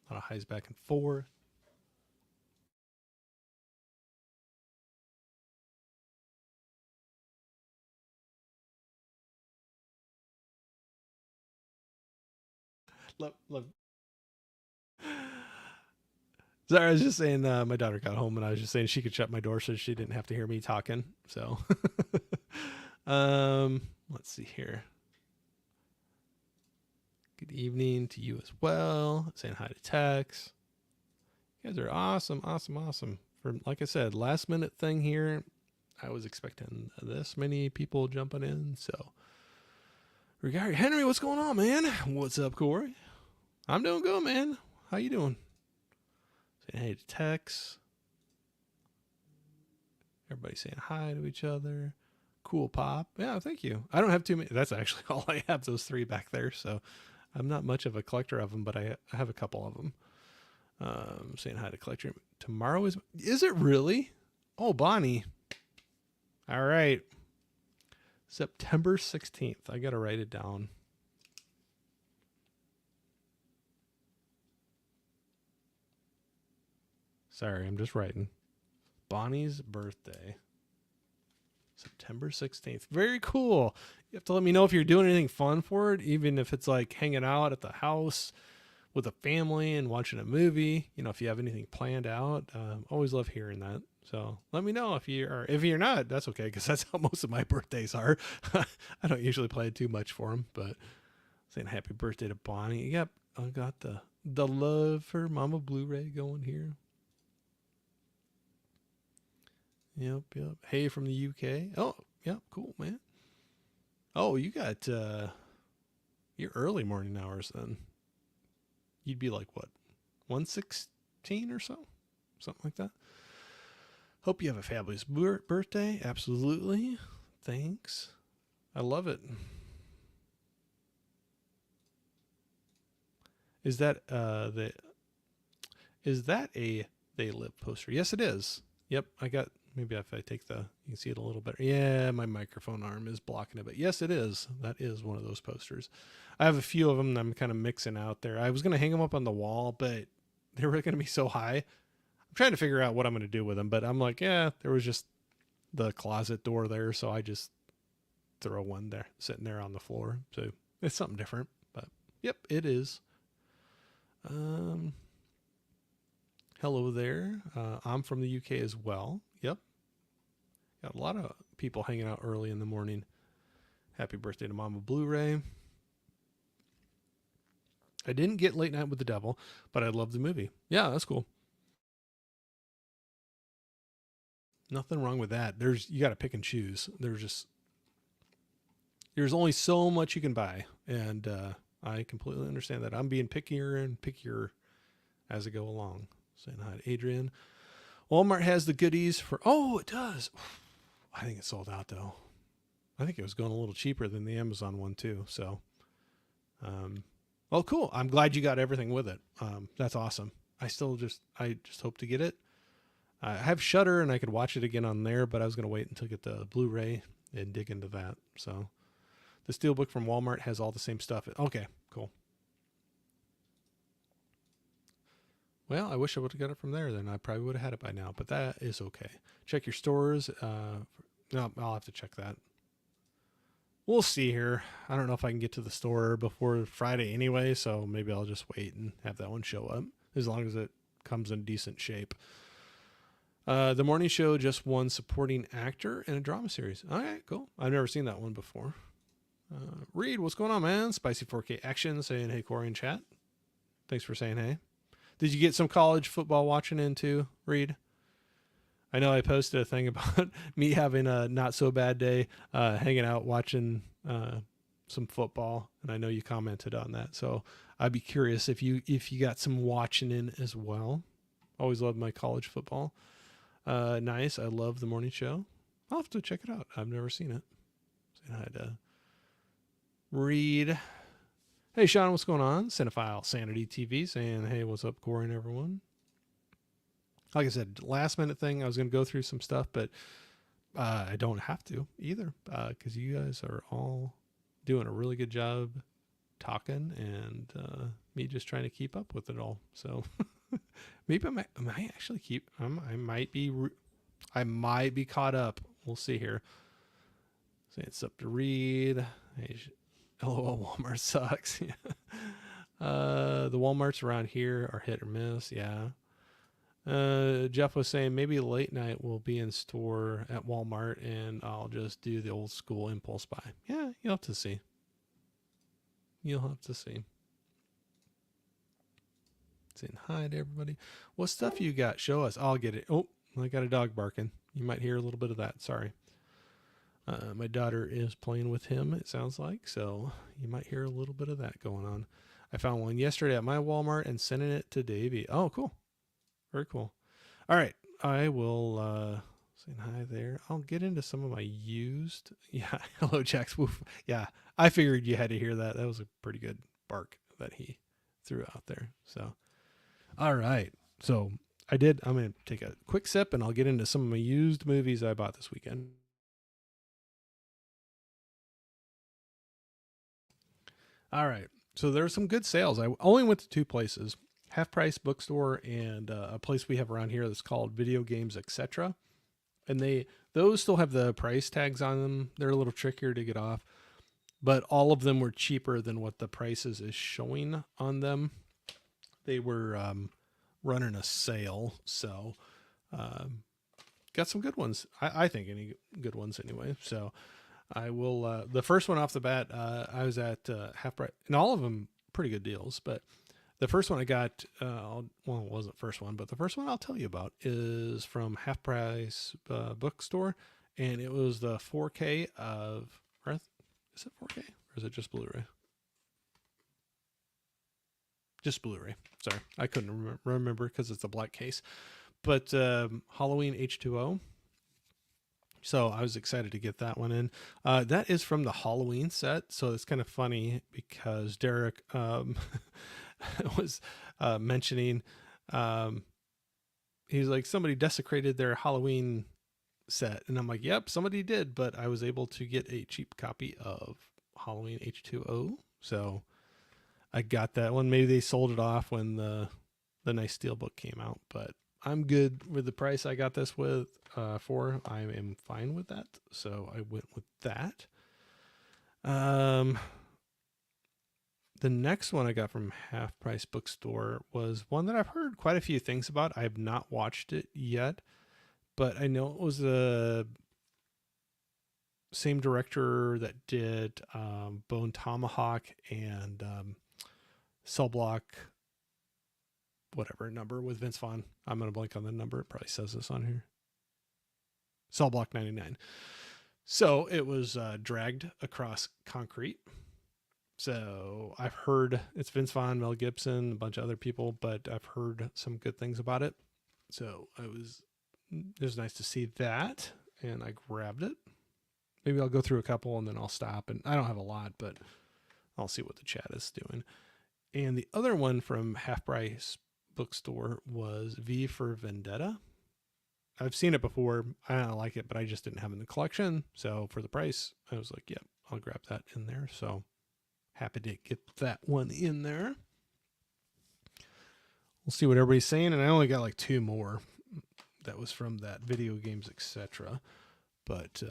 A lot of highs back and forth. Love. Sorry, I was just saying my daughter got home and I was just saying she could shut my door so she didn't have to hear me talking. So, let's see here. Good evening to you as well. Saying hi to Tex. You guys are awesome, awesome, awesome. For, like I said, last minute thing here. I was expecting this many people jumping in. So, regarding Henry, what's going on, man? What's up, Corey? I'm doing good, man. How you doing? Saying hey to Tex. Everybody saying hi to each other. Cool Pop. Yeah, thank you. I don't have too many. That's actually all I have, those three back there. So I'm not much of a collector of them, but I have a couple of them. Saying hi to collector. Tomorrow is it really? Oh, Bonnie. All right. September 16th. I got to write it down. Sorry, I'm just writing. Bonnie's birthday. September 16th. Very cool. You have to let me know if you're doing anything fun for it, even if it's like hanging out at the house with a family and watching a movie. You know, if you have anything planned out, always love hearing that. So let me know if you're not, that's okay. Cause that's how most of my birthdays are. I don't usually plan too much for them, but saying happy birthday to Bonnie. Yep. I got the love for Mama Blu-ray going here. Yep. Hey, from the UK. Oh, yep. Cool, man. Oh, you got your early morning hours then. You'd be like what, 116 or so, something like that. Hope you have a fabulous birthday. Absolutely. Thanks. I love it. Is that is that a They Live poster? Yes, it is. Yep, I got. Maybe if I take you can see it a little better. Yeah, my microphone arm is blocking it, but yes, it is. That is one of those posters. I have a few of them that I'm kind of mixing out there. I was going to hang them up on the wall, but they were going to be so high. I'm trying to figure out what I'm going to do with them, but I'm like, yeah, there was just the closet door there, so I just throw one there, sitting there on the floor. So it's something different, but yep, it is. Hello there. I'm from the UK as well. Yep. Got a lot of people hanging out early in the morning. Happy birthday to Mama Blu-ray. I didn't get Late Night with the Devil, but I love the movie. Yeah, that's cool. Nothing wrong with that. You got to pick and choose. There's only so much you can buy, and I completely understand that. I'm being pickier and pickier as I go along. Saying hi to Adrian. Walmart has the goodies for. Oh, it does. I think it's sold out though. I think it was going a little cheaper than the Amazon one too. So, well, cool. I'm glad you got everything with it. That's awesome. I just hope to get it. I have Shudder and I could watch it again on there, but I was going to wait until I get the Blu-ray and dig into that. So, the Steelbook from Walmart has all the same stuff. Okay, cool. Well, I wish I would have got it from there. Then I probably would have had it by now, but that is okay. Check your stores. No, I'll have to check that. We'll see here. I don't know if I can get to the store before Friday anyway, so maybe I'll just wait and have that one show up as long as it comes in decent shape. The Morning Show just won supporting actor in a drama series. All right, cool. I've never seen that one before. Reed, what's going on, man? Spicy 4K Action saying, hey, Corey in chat. Thanks for saying hey. Did you get some college football watching into, Reed? I know I posted a thing about me having a not so bad day, hanging out watching some football, and I know you commented on that. So I'd be curious if you got some watching in as well. Always loved my college football. Nice. I love the Morning Show. I'll have to check it out. I've never seen it. Saying hi to Reed. Hey, Sean, what's going on? Cinephile Sanity TV saying, hey, what's up, Corey and everyone? Like I said, last minute thing, I was going to go through some stuff, but I don't have to either because you guys are all doing a really good job talking and me just trying to keep up with it all. So maybe I might actually I might be caught up. We'll see here. Say it's up to Reed. Hey, LOL, Walmart sucks. The Walmarts around here are hit or miss. Yeah. Jeff was saying maybe Late Night will be in store at Walmart and I'll just do the old school impulse buy. Yeah, you'll have to see. You'll have to see. Saying hi to everybody. What stuff you got? Show us. I'll get it. Oh, I got a dog barking. You might hear a little bit of that. Sorry. My daughter is playing with him, it sounds like, so you might hear a little bit of that going on. I found one yesterday at my Walmart and sending it to Davey. Oh, cool. Very cool. All right. I will say hi there. I'll get into some of my used. Yeah. Hello, Jax. Woof. Yeah. I figured you had to hear that. That was a pretty good bark that he threw out there. So, all right. So I'm going to take a quick sip and I'll get into some of my used movies I bought this weekend. All right. So there were some good sales. I only went to two places, Half Price Bookstore and a place we have around here that's called Video Games, Etc. And those still have the price tags on them. They're a little trickier to get off, but all of them were cheaper than what the prices is showing on them. They were running a sale. So got some good ones. I think any good ones anyway. So I will, the first one off the bat, I was at Half Price, and all of them pretty good deals, but the first one I got, well, it wasn't the first one, but the first one I'll tell you about is from Half Price Bookstore, and it was the 4K of, is it 4K, or is it just Blu-ray? Just Blu-ray. Sorry, I couldn't remember because it's a black case, but Halloween H2O. So I was excited to get that one in. That is from the Halloween set. So it's kind of funny because Derek was mentioning, he's like, somebody desecrated their Halloween set, and I'm like, yep, somebody did, but I was able to get a cheap copy of Halloween H2O, so I got that one. Maybe they sold it off when the nice steelbook came out, but I'm good with the price I got this with for. I am fine with that, so I went with that. The next one I got from Half Price Bookstore was one that I've heard quite a few things about. I have not watched it yet, but I know it was the same director that did Bone Tomahawk and Cell Block, whatever number with Vince Vaughn. I'm going to blank on the number. It probably says this on here. Cell Block 99. So it was Dragged Across Concrete. So I've heard it's Vince Vaughn, Mel Gibson, a bunch of other people, but I've heard some good things about it. So it was nice to see that, and I grabbed it. Maybe I'll go through a couple and then I'll stop. And I don't have a lot, but I'll see what the chat is doing. And the other one from Half Price Bookstore was V for Vendetta. I've seen it before. I don't like it, but I just didn't have it in the collection. So for the price, I was like, yep, I'll grab that in there. So happy to get that one in there. We'll see what everybody's saying. And I only got like 2 more. That was from that Video Games, etc. But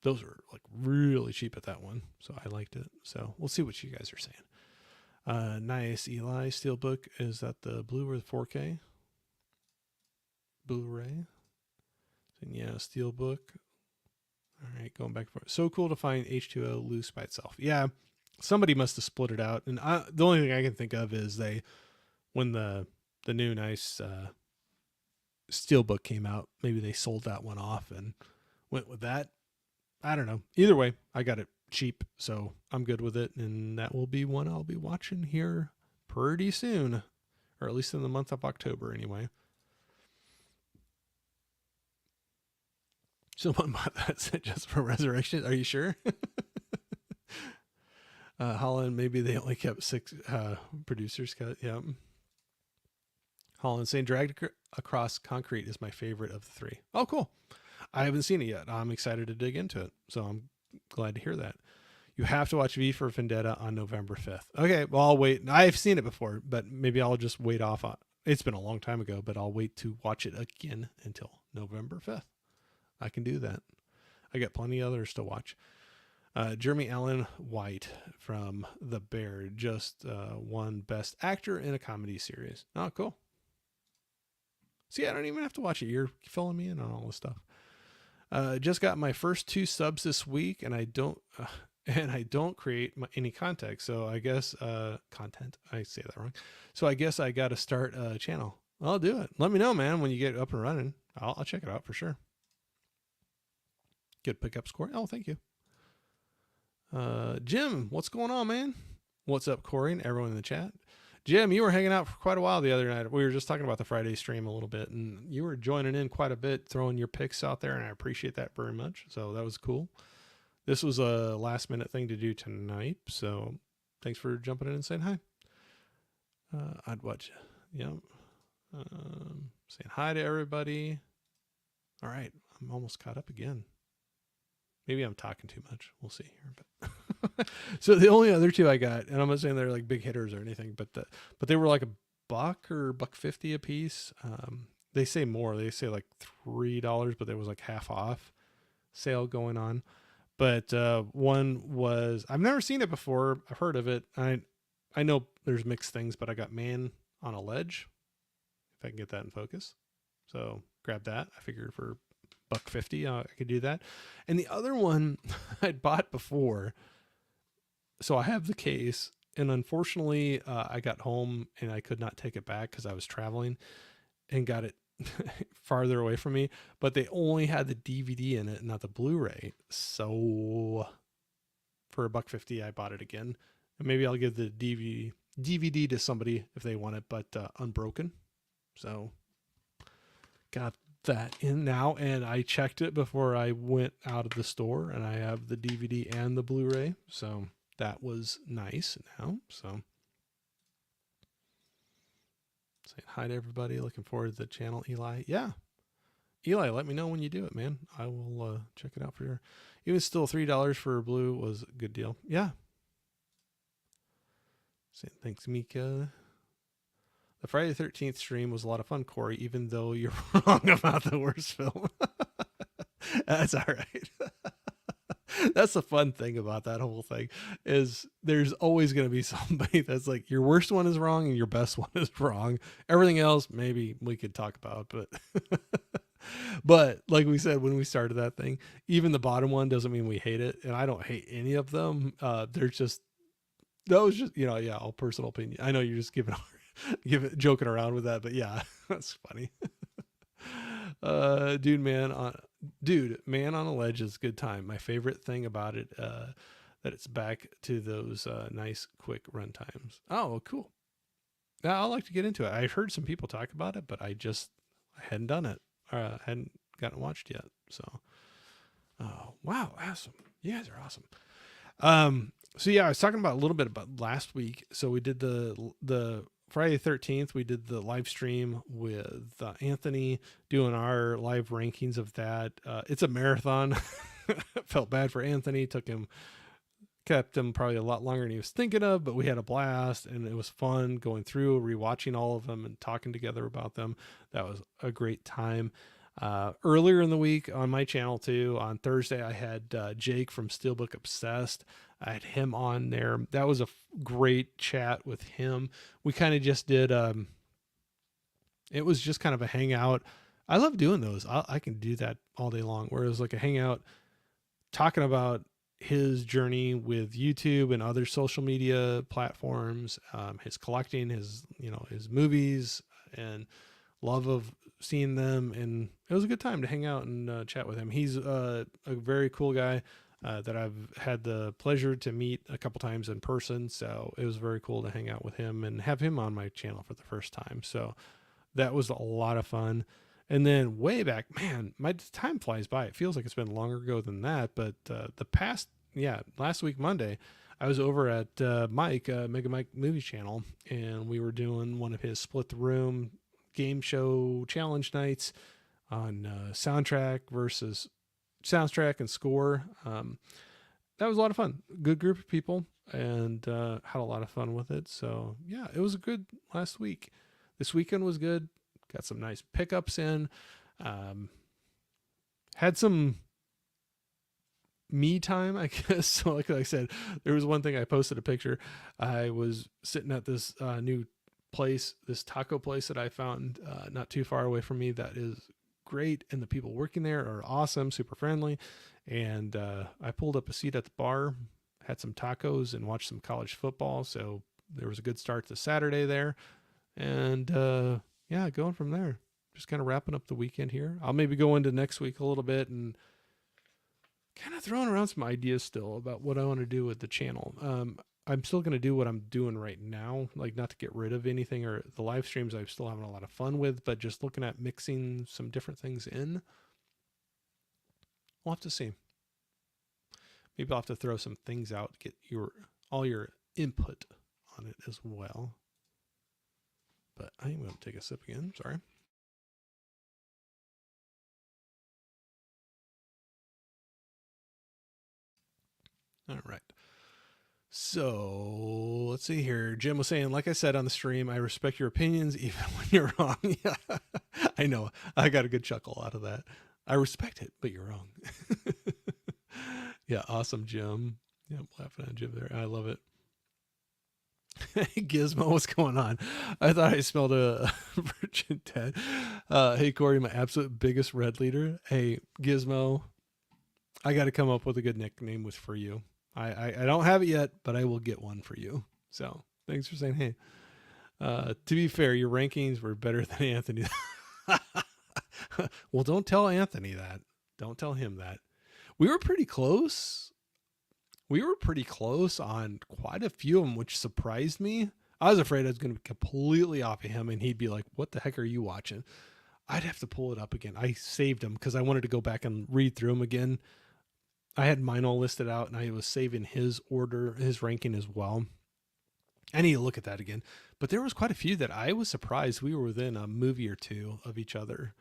those were like really cheap at that one. So I liked it. So we'll see what you guys are saying. Nice. Eli Steelbook. Is that the blue or the 4K? Blu-ray. Yeah, Steelbook. All right, going back for it. So cool to find H2O loose by itself. Yeah, somebody must have split it out. And the only thing I can think of is when the new nice Steelbook came out, maybe they sold that one off and went with that. I don't know. Either way, I got it cheap, so I'm good with it. And that will be one I'll be watching here pretty soon, or at least in the month of October anyway. Someone bought that set just for Resurrection. Are you sure? Holland, maybe they only kept 6 producers cut. Yeah. Holland saying Dragged Across Concrete is my favorite of the 3. Oh, cool. I haven't seen it yet. I'm excited to dig into it. So I'm glad to hear that. You have to watch V for Vendetta on November 5th. Okay, well, I'll wait. I've seen it before, but maybe I'll just wait off. It's been a long time ago, but I'll wait to watch it again until November 5th. I can do that. I got plenty of others to watch. Jeremy Allen White from The Bear just won Best Actor in a Comedy Series. Oh, cool. See, I don't even have to watch it. You're filling me in on all this stuff. Just got my first 2 subs this week, and I don't create any content. So I guess content. I say that wrong. So I guess I got to start a channel. I'll do it. Let me know, man, when you get up and running. I'll check it out for sure. Good pickup score. Oh, thank you. Jim, what's going on, man? What's up, Corey, and everyone in the chat? Jim, you were hanging out for quite a while the other night. We were just talking about the Friday stream a little bit, and you were joining in quite a bit, throwing your picks out there, and I appreciate that very much. So that was cool. This was a last-minute thing to do tonight, so thanks for jumping in and saying hi. I'd watch. Yep. Saying hi to everybody. All right. I'm almost caught up again. Maybe I'm talking too much. We'll see here. But so the only other 2 I got, and I'm not saying they're like big hitters or anything, but they were like $1 or $1.50 a piece. They say more. They say like $3, but there was like half off sale going on. But one was, I've never seen it before. I've heard of it. I know there's mixed things, but I got Man on a Ledge. If I can get that in focus. So grab that. I figured for $1.50 I could do that. And the other one I'd bought before, so I have the case, and unfortunately I got home and I could not take it back because I was traveling and got it farther away from me, but they only had the DVD in it, not the Blu-ray. So for $1.50 I bought it again, and maybe I'll give the DVD to somebody if they want it, but unbroken. So got that in now, and I checked it before I went out of the store, and I have the DVD and the Blu-ray, so that was nice now. So Saying hi to everybody. Looking forward to the channel, Eli. Yeah. Eli, let me know when you do it, man. I will check it out for sure. Even still, $3 for blue was a good deal. Yeah. Saying thanks, Mika. The Friday the 13th stream was a lot of fun, Corey, even though you're wrong about the worst film. That's all right. That's the fun thing about that whole thing is there's always going to be somebody that's like your worst one is wrong and your best one is wrong. Everything else maybe we could talk about, but but like we said when we started that thing, even the bottom one doesn't mean we hate it, and I don't hate any of them. They're just that was just yeah, all personal opinion. I know you're just joking around with that, but yeah, that's funny. Dude, man on a ledge is a good time. My favorite thing about it, that it's back to those nice quick run times. Oh, cool. Now I'd like to get into it. I've heard some people talk about it, but I hadn't done it. Hadn't gotten watched yet. So, oh wow, awesome! You guys are awesome. So yeah, I was talking about a little bit about last week. So we did the Friday the 13th, we did the live stream with Anthony doing our live rankings of that. It's a marathon. Felt bad for Anthony. Kept him probably a lot longer than he was thinking of, but we had a blast and it was fun going through, rewatching all of them and talking together about them. That was a great time. Earlier in the week on my channel too, on Thursday, I had Jake from Steelbook Obsessed. I had him on there. That was a great chat with him. We kind of just did, it was just kind of a hangout. I love doing those. I can do that all day long, where it was like a hangout talking about his journey with YouTube and other social media platforms, his collecting, his movies and love of seeing them. And it was a good time to hang out and chat with him. He's a very cool guy that I've had the pleasure to meet a couple times in person. So it was very cool to hang out with him and have him on my channel for the first time. So that was a lot of fun. And then way back, man, my time flies by. It feels like it's been longer ago than that. But last week, Monday, I was over at Mike, Mega Mike Movie Channel, and we were doing one of his Split the Room game show challenge nights on soundtrack and score. That was a lot of fun. Good group of people, and had a lot of fun with it. So yeah, it was a good last week. This weekend was good. Got some nice pickups in. Had some me time, I guess. So like I said, there was one thing I posted a picture. I was sitting at this new place, this taco place that I found not too far away from me that is great, and the people working there are awesome, super friendly. And I pulled up a seat at the bar, had some tacos, and watched some college football. So there was a good start to Saturday there. And going from there. Just kind of wrapping up the weekend here. I'll maybe go into next week a little bit and kind of throwing around some ideas still about what I want to do with the channel. I'm still going to do what I'm doing right now, like not to get rid of anything, or the live streams I'm still having a lot of fun with, but just looking at mixing some different things in. We'll have to see. Maybe I'll have to throw some things out, get all your input on it as well. But I'm going to take a sip again. Sorry. All right. So let's see here. Jim was saying, like I said on the stream, I respect your opinions even when you're wrong. Yeah, I know. I got a good chuckle out of that. I respect it, but you're wrong. Yeah, awesome, Jim. Yeah, I'm laughing at Jim there. I love it. Gizmo, what's going on? I thought I smelled a virgin dead. Hey, Corey, my absolute biggest red leader. Hey, Gizmo, I got to come up with a good nickname for you. I don't have it yet, but I will get one for you. So thanks for saying hey. To be fair, your rankings were better than Anthony. Well, don't tell Anthony that. Don't tell him that. We were pretty close. We were pretty close on quite a few of them, which surprised me. I was afraid I was going to be completely off of him and he'd be like, what the heck are you watching? I'd have to pull it up again. I saved them because I wanted to go back and read through them again. I had mine all listed out and I was saving his order, his ranking as well. I need to look at that again. But there was quite a few that I was surprised we were within a movie or two of each other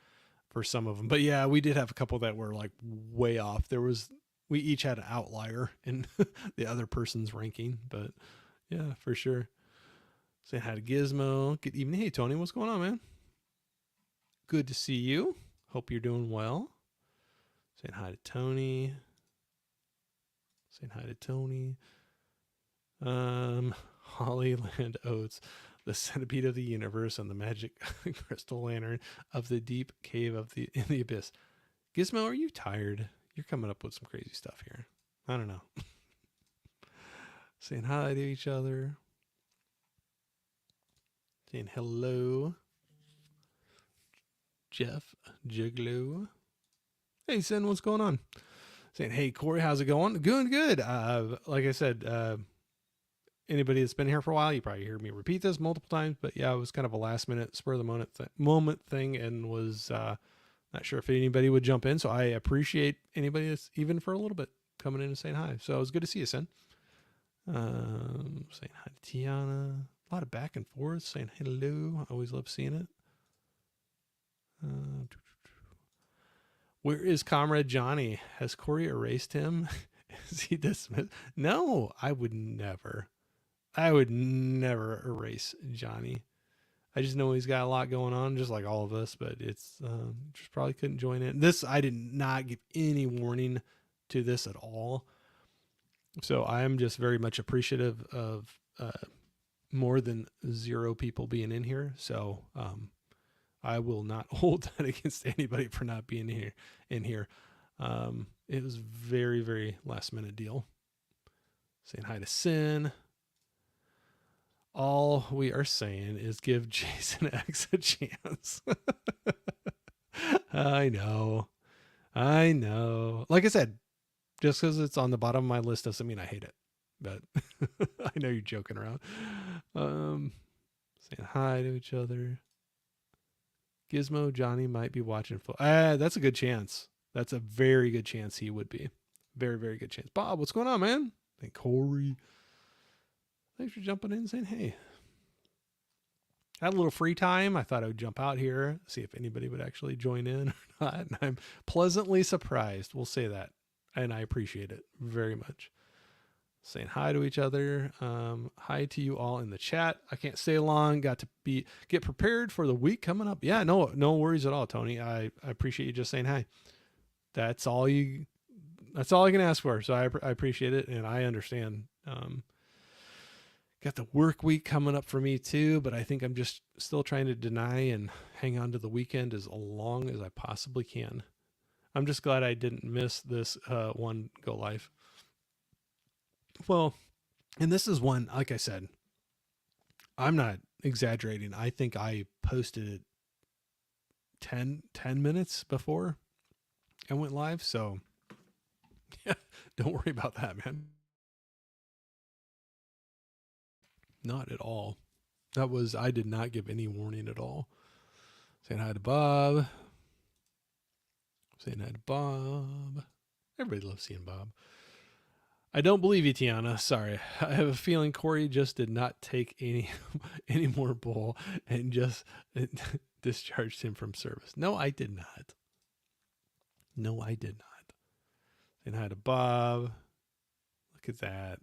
for some of them. But yeah, we did have a couple that were like way off. We each had an outlier in the other person's ranking. But yeah, for sure. Saying hi to Gizmo. Good evening. Hey, Tony, what's going on, man? Good to see you. Hope you're doing well. Saying hi to Tony. Saying hi to Tony. Hollyland Oats, the centipede of the universe, and the magic crystal lantern of the deep cave in the abyss. Gizmo, are you tired? You're coming up with some crazy stuff here. I don't know. Saying hi to each other. Saying hello. Jeff Jiglo. Hey, Sin, what's going on? Saying, hey, Corey, how's it going? Going good. Like I said, anybody that's been here for a while, you probably heard me repeat this multiple times, but yeah, it was kind of a last minute spur of the moment thing, and was not sure if anybody would jump in. So I appreciate anybody that's even for a little bit coming in and saying hi. So it was good to see you, Sin. Saying hi to Tiana. A lot of back and forth, saying hello. I always love seeing it. Where is Comrade Johnny? Has Corey erased him? Is he dismissed? No, I would never erase Johnny. I just know he's got a lot going on, just like all of us, but it's just probably couldn't join in. This, I did not give any warning to this at all. So I am just very much appreciative of more than 0 people being in here. So I will not hold that against anybody for not being in here. It was very, very last minute deal. Saying hi to Sin. All we are saying is give Jason X a chance. I know. Like I said, just because it's on the bottom of my list doesn't mean I hate it. But I know you're joking around. Saying hi to each other. Gizmo Johnny might be watching. That's a good chance. That's a very good chance he would be. Very, very good chance. Bob, what's going on, man? And Corey. Thanks for jumping in and saying, hey. Had a little free time. I thought I would jump out here, see if anybody would actually join in or not. And I'm pleasantly surprised. We'll say that. And I appreciate it very much. Saying hi to each other. Hi to you all in the chat. I can't stay long. Got to get prepared for the week coming up. Yeah, no worries at all, Tony. I appreciate you just saying hi. That's all I can ask for. So I appreciate it, and I understand. Got the work week coming up for me too, but I think I'm just still trying to deny and hang on to the weekend as long as I possibly can. I'm just glad I didn't miss this one go live. Well, and this is one, like I said, I'm not exaggerating. I think I posted it 10 minutes before I went live. So yeah, don't worry about that, man. Not at all. I did not give any warning at all. Saying hi to Bob. Saying hi to Bob. Everybody loves seeing Bob. I don't believe you, Tiana. Sorry. I have a feeling Corey just did not take any more bull and just discharged him from service. No, I did not. Saying hi to Bob. Look at that.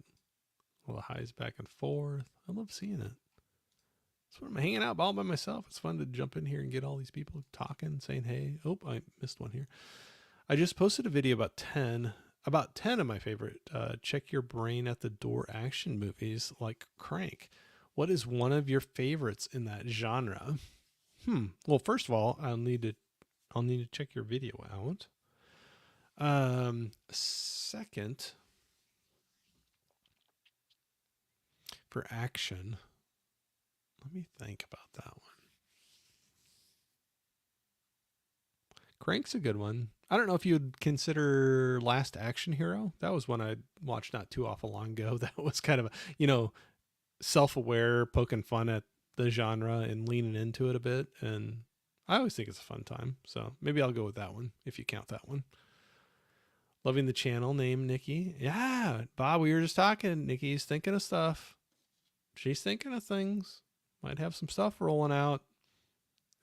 All the highs back and forth. I love seeing it. That's when I'm hanging out all by myself. It's fun to jump in here and get all these people talking, saying hey. Oh, I missed one here. I just posted a video about 10 of my favorite check your brain at the door action movies like Crank. What is one of your favorites in that genre? Well, first of all, I'll need to check your video out. Second, for action, let me think about that one. Crank's a good one. I don't know if you'd consider Last Action Hero. That was one I watched not too awful long ago. That was kind of a, self-aware, poking fun at the genre and leaning into it a bit. And I always think it's a fun time. So maybe I'll go with that one if you count that one. Loving the channel name, Nikki. Yeah, Bob, we were just talking. Nikki's thinking of stuff. she's thinking of things. Might have some stuff rolling out.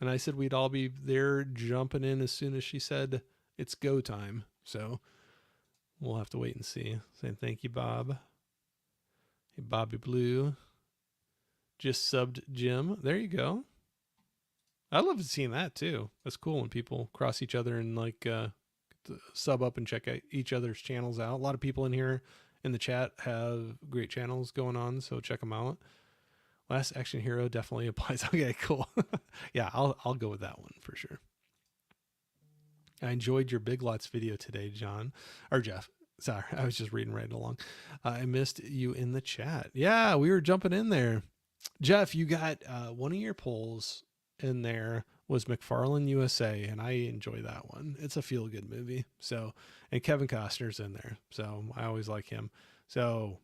And I said we'd all be there jumping in as soon as she said it's go time. So we'll have to wait and see. Saying thank you, Bob. Hey, Bobby Blue. Just subbed Jim. There you go. I love seeing that too. That's cool when people cross each other and like sub up and check out each other's channels out. A lot of people in here in the chat have great channels going on, so check them out. Last Action Hero definitely applies. Okay, cool. Yeah, I'll go with that one for sure. I enjoyed your Big Lots video today, John or Jeff. Sorry, I was just reading right along. I missed you in the chat. Yeah, we were jumping in there. Jeff, you got one of your polls in there was McFarlane USA, and I enjoy that one. It's a feel-good movie. So, and Kevin Costner's in there, so I always like him. So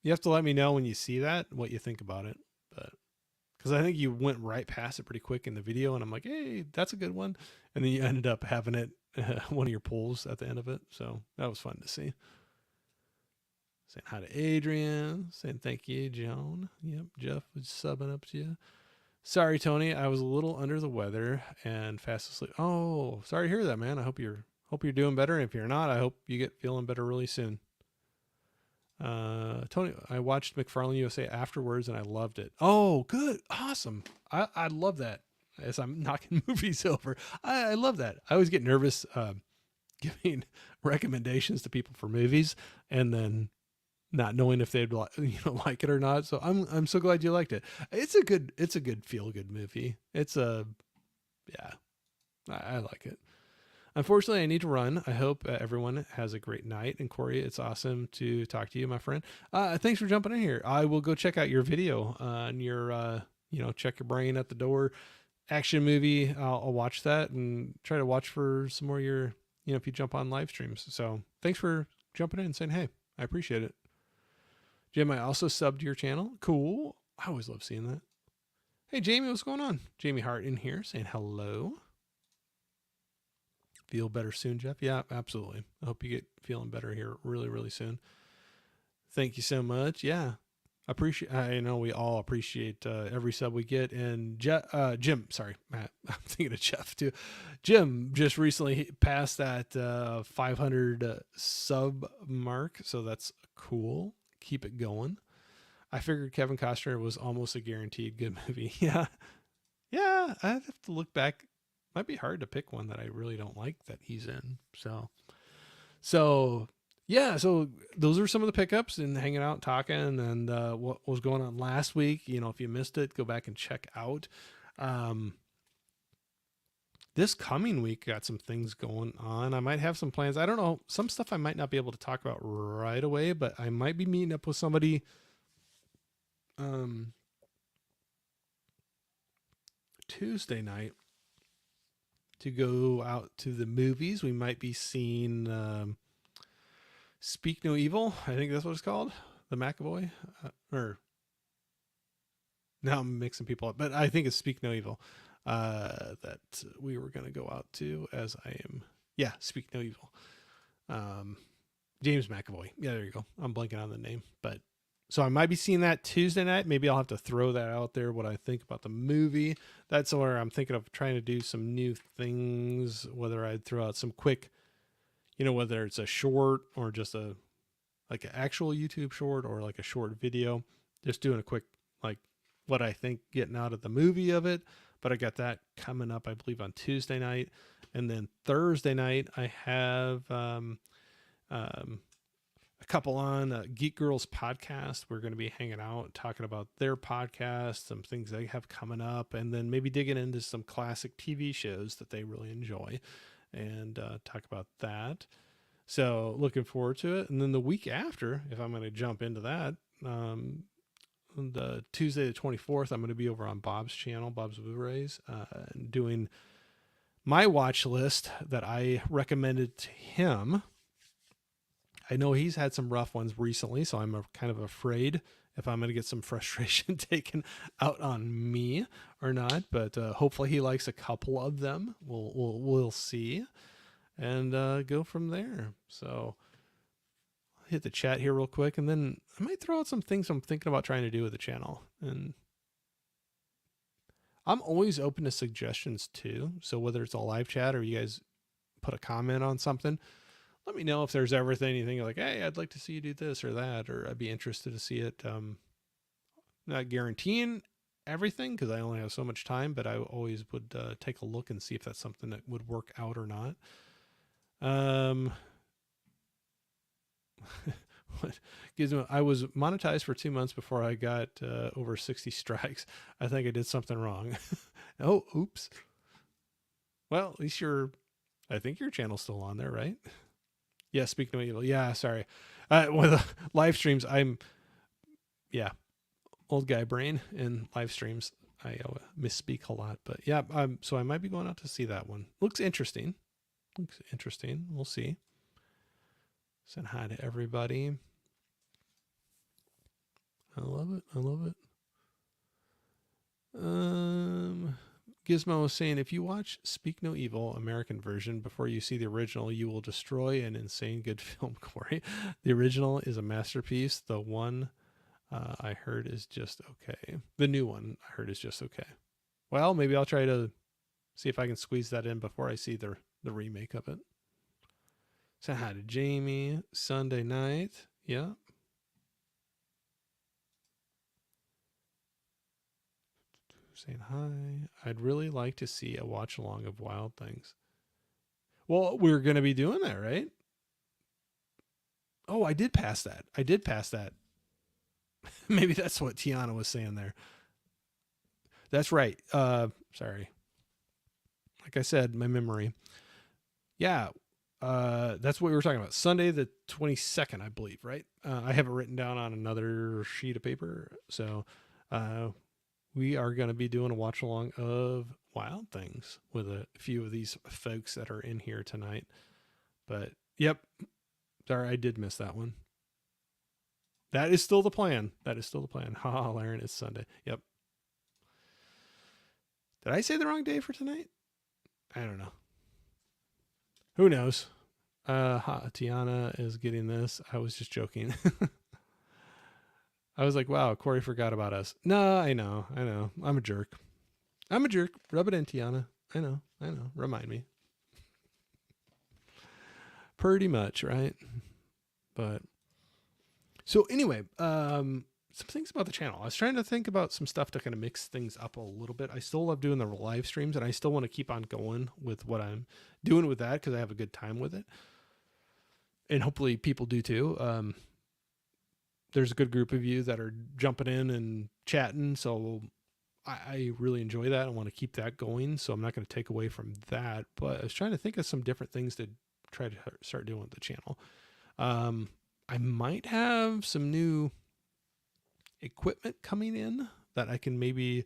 you have to let me know when you see that what you think about it. But because I think you went right past it pretty quick in the video, and I'm like, hey, that's a good one. And then you ended up having it one of your polls at the end of it. So that was fun to see. Saying hi to Adrian. Saying thank you, Joan. Yep, Jeff was subbing up to you. Sorry, Tony. I was a little under the weather and fast asleep. Oh, sorry to hear that, man. I hope you're doing better. And if you're not, I hope you get feeling better really soon. Tony, I watched McFarlane USA afterwards and I loved it. Oh, good. Awesome. I love that. As I'm knocking movies over. I love that. I always get nervous giving recommendations to people for movies and then not knowing if they'd like it or not. So I'm so glad you liked it. It's a good feel good movie. I like it. Unfortunately, I need to run. I hope everyone has a great night. And Corey, it's awesome to talk to you, my friend. Thanks for jumping in here. I will go check out your video on your, check your brain at the door action movie. I'll watch that and try to watch for some more of your, if you jump on live streams. So thanks for jumping in and saying, hey, I appreciate it. Jim, I also subbed your channel. Cool. I always love seeing that. Hey, Jamie, what's going on? Jamie Hart in here saying hello. Feel better soon, Jeff? Yeah, absolutely. I hope you get feeling better here really, really soon. Thank you so much. Yeah, I know we all appreciate every sub we get. And Jim, sorry, Matt, I'm thinking of Jeff too. Jim just recently passed that 500 sub mark, so that's cool. Keep it going. I figured Kevin Costner was almost a guaranteed good movie. Yeah, I'd have to look back. Might be hard to pick one that I really don't like that he's in. So yeah, so those are some of the pickups and hanging out, talking, and what was going on last week. If you missed it, go back and check out. This coming week, got some things going on. I might have some plans. I don't know. Some stuff I might not be able to talk about right away, but I might be meeting up with somebody Tuesday night to go out to the movies. We might be seeing Speak No Evil. I think that's what it's called. The McAvoy. Now I'm mixing people up, but I think it's Speak No Evil that we were going to go out to Speak No Evil. James McAvoy. Yeah, there you go. I'm blanking on the name, but so I might be seeing that Tuesday night. Maybe I'll have to throw that out there, what I think about the movie. That's where I'm thinking of trying to do some new things, whether I'd throw out some quick, whether it's a short or just an actual YouTube short or like a short video, just doing a quick, like what I think getting out of the movie of it. But I got that coming up, I believe, on Tuesday night. And then Thursday night, I have a couple on Geek Girls podcast. We're going to be hanging out, talking about their podcast, some things they have coming up, and then maybe digging into some classic TV shows that they really enjoy and talk about that. So looking forward to it. And then the week after, if I'm going to jump into that, the Tuesday the 24th, I'm going to be over on Bob's channel, Bob's Blu-rays, doing my watch list that I recommended to him. I know he's had some rough ones recently, so I'm kind of afraid if I'm going to get some frustration taken out on me or not. But hopefully he likes a couple of them. We'll see, and go from there. So hit the chat here real quick, and then I might throw out some things I'm thinking about trying to do with the channel. And I'm always open to suggestions too. So whether it's a live chat or you guys put a comment on something, let me know if there's ever anything like, hey, I'd like to see you do this or that, or I'd be interested to see it. Not guaranteeing everything because I only have so much time, but I always would take a look and see if that's something that would work out or not. What gives me, I was monetized for 2 months before I got over 60 strikes. I think I did something wrong. Oh, oops. Well, at least I think your channel's still on there, right? Yeah, Speak No Evil. Yeah, sorry. With the live streams, yeah, old guy brain in live streams. I misspeak a lot, but yeah, so I might be going out to see that one. Looks interesting. We'll see. Send hi to everybody. I love it. Gizmo was saying, if you watch Speak No Evil American version before you see the original, you will destroy an insane good film, Corey. The original is a masterpiece. The one I heard is just okay. The new one I heard is just okay. Well, maybe I'll try to see if I can squeeze that in before I see the remake of it. Say hi to Jamie. Sunday night. Yeah. Saying hi. I'd really like to see a watch along of Wild Things. Well, we're going to be doing that, right? Oh, I did pass that. Maybe that's what Tiana was saying there. That's right. Sorry. Like I said, my memory. Yeah. That's what we were talking about. Sunday the 22nd, I believe, right? I have it written down on another sheet of paper. So, we are going to be doing a watch along of Wild Things with a few of these folks that are in here tonight. But yep, sorry, I did miss that one. That is still the plan. Ha, Laren, it's Sunday. Yep. Did I say the wrong day for tonight? I don't know. Who knows? Tiana is getting this. I was just joking. I was like, wow, Corey forgot about us. No, I know. I'm a jerk. Rub it in, Tiana. I know. Remind me. Pretty much, right? But so anyway, some things about the channel. I was trying to think about some stuff to kind of mix things up a little bit. I still love doing the live streams, and I still want to keep on going with what I'm doing with that because I have a good time with it. And hopefully people do too. There's a good group of you that are jumping in and chatting. So I really enjoy that. I want to keep that going. So I'm not going to take away from that. But I was trying to think of some different things to try to start doing with the channel. I might have some new equipment coming in that I can maybe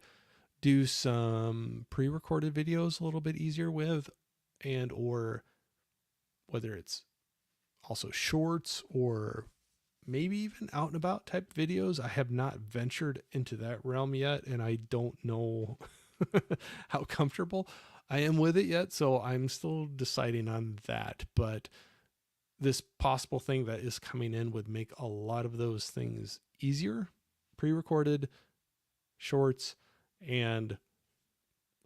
do some pre-recorded videos a little bit easier with, and or whether it's also shorts or maybe even out and about type videos. I have not ventured into that realm yet, and I don't know how comfortable I am with it yet. So I'm still deciding on that. But this possible thing that is coming in would make a lot of those things easier. Pre-recorded shorts and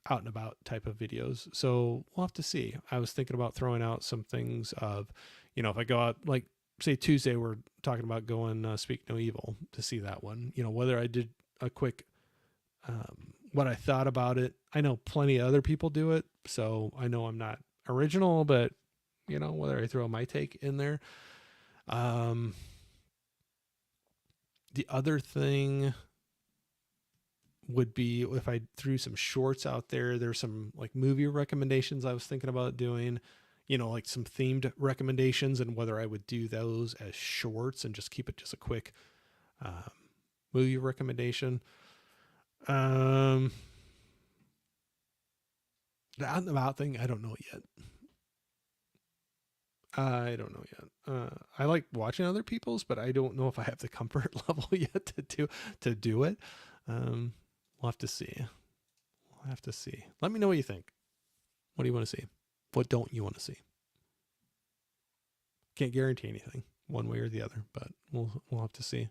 out and about type of videos. So we'll have to see. I was thinking about throwing out some things of, if I go out, like say Tuesday, we're talking about going Speak No Evil to see that one, whether I did a quick, what I thought about it. I know plenty of other people do it, so I know I'm not original, but whether I throw my take in there. The other thing would be if I threw some shorts out there. There's some like movie recommendations I was thinking about doing, like some themed recommendations, and whether I would do those as shorts and just keep it just a quick movie recommendation. The out and about thing, I don't know yet. I like watching other people's, but I don't know if I have the comfort level yet to do it. We'll have to see. Let me know what you think. What do you want to see? What don't you want to see? Can't guarantee anything one way or the other, but we'll have to see.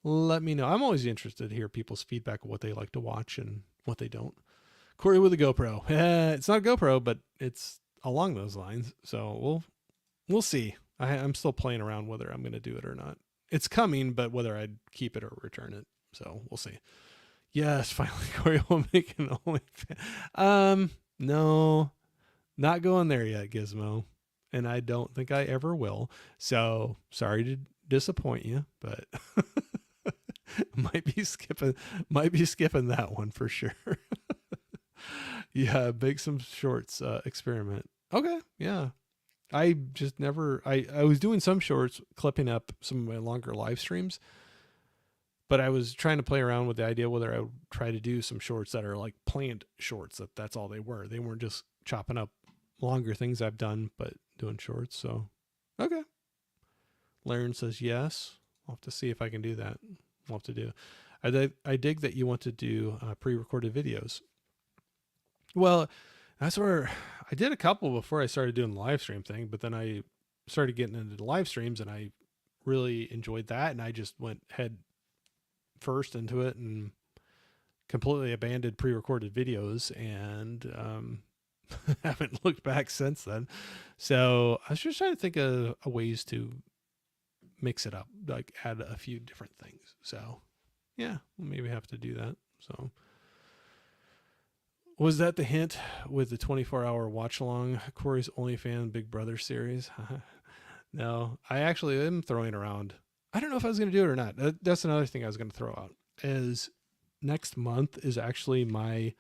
Let me know. I'm always interested to hear people's feedback of what they like to watch and what they don't. Corey with a GoPro. It's not a GoPro, but it's along those lines. So we'll see. I'm still playing around whether I'm going to do it or not. It's coming, but whether I'd keep it or return it. So we'll see. Yes, finally Corey will make an OnlyFans. No, not going there yet, Gizmo. And I don't think I ever will. So sorry to disappoint you, but might be skipping that one for sure. Yeah, bake some shorts experiment. Okay, yeah. I just never I was doing some shorts, clipping up some of my longer live streams, but I was trying to play around with the idea whether I would try to do some shorts that are like planned shorts, that's all they were. They weren't just chopping up longer things I've done, but doing shorts. So okay. Laren says yes. I'll have to see if I can do that. We'll have to do. I dig that you want to do pre-recorded videos. Well, that's where I did a couple before I started doing the live stream thing, but then I started getting into the live streams and I really enjoyed that. And I just went head first into it and completely abandoned pre-recorded videos and haven't looked back since then. So I was just trying to think of ways to mix it up, like add a few different things. So yeah, we'll maybe have to do that. So was that the hint with the 24-hour watch along Corey's OnlyFans Big Brother series? No, I actually am throwing around. I don't know if I was going to do it or not. That's another thing I was going to throw out is next month is actually my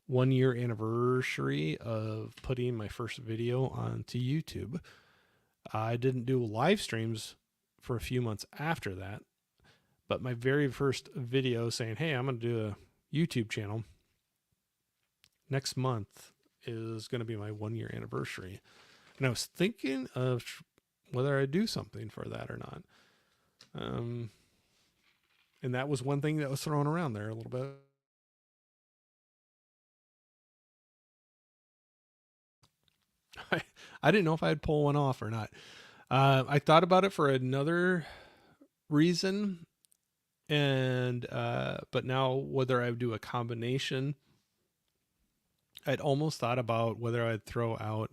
1 year anniversary of putting my first video onto YouTube. I didn't do live streams for a few months after that, but my very first video saying, hey, I'm going to do a YouTube channel next month is going to be my 1 year anniversary. And I was thinking of whether I'd do something for that or not. And that was one thing that was thrown around there a little bit. I didn't know if I'd pull one off or not. I thought about it for another reason, and but now whether I would do a combination, I'd almost thought about whether I'd throw out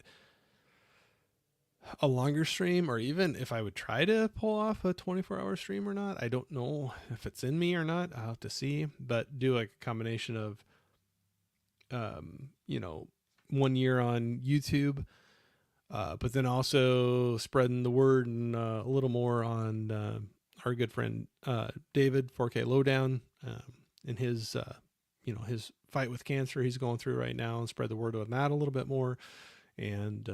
a longer stream or even if I would try to pull off a 24-hour stream or not. I don't know if it's in me or not. I'll have to see, but do like a combination of, 1 year on YouTube, but then also spreading the word and a little more on our good friend David 4K Lowdown and his his fight with cancer he's going through right now, and spread the word on that a little bit more, and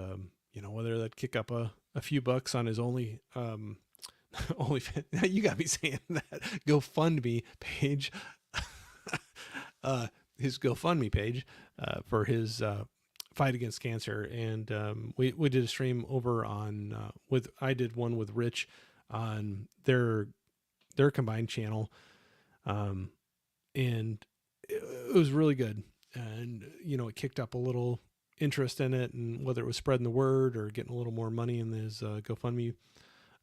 whether that'd kick up a few bucks on his only you got me saying that GoFundMe page, his GoFundMe page for his fight against cancer. And we did a stream over on I did one with Rich on their combined channel, and it was really good. And it kicked up a little interest in it, and whether it was spreading the word or getting a little more money in his GoFundMe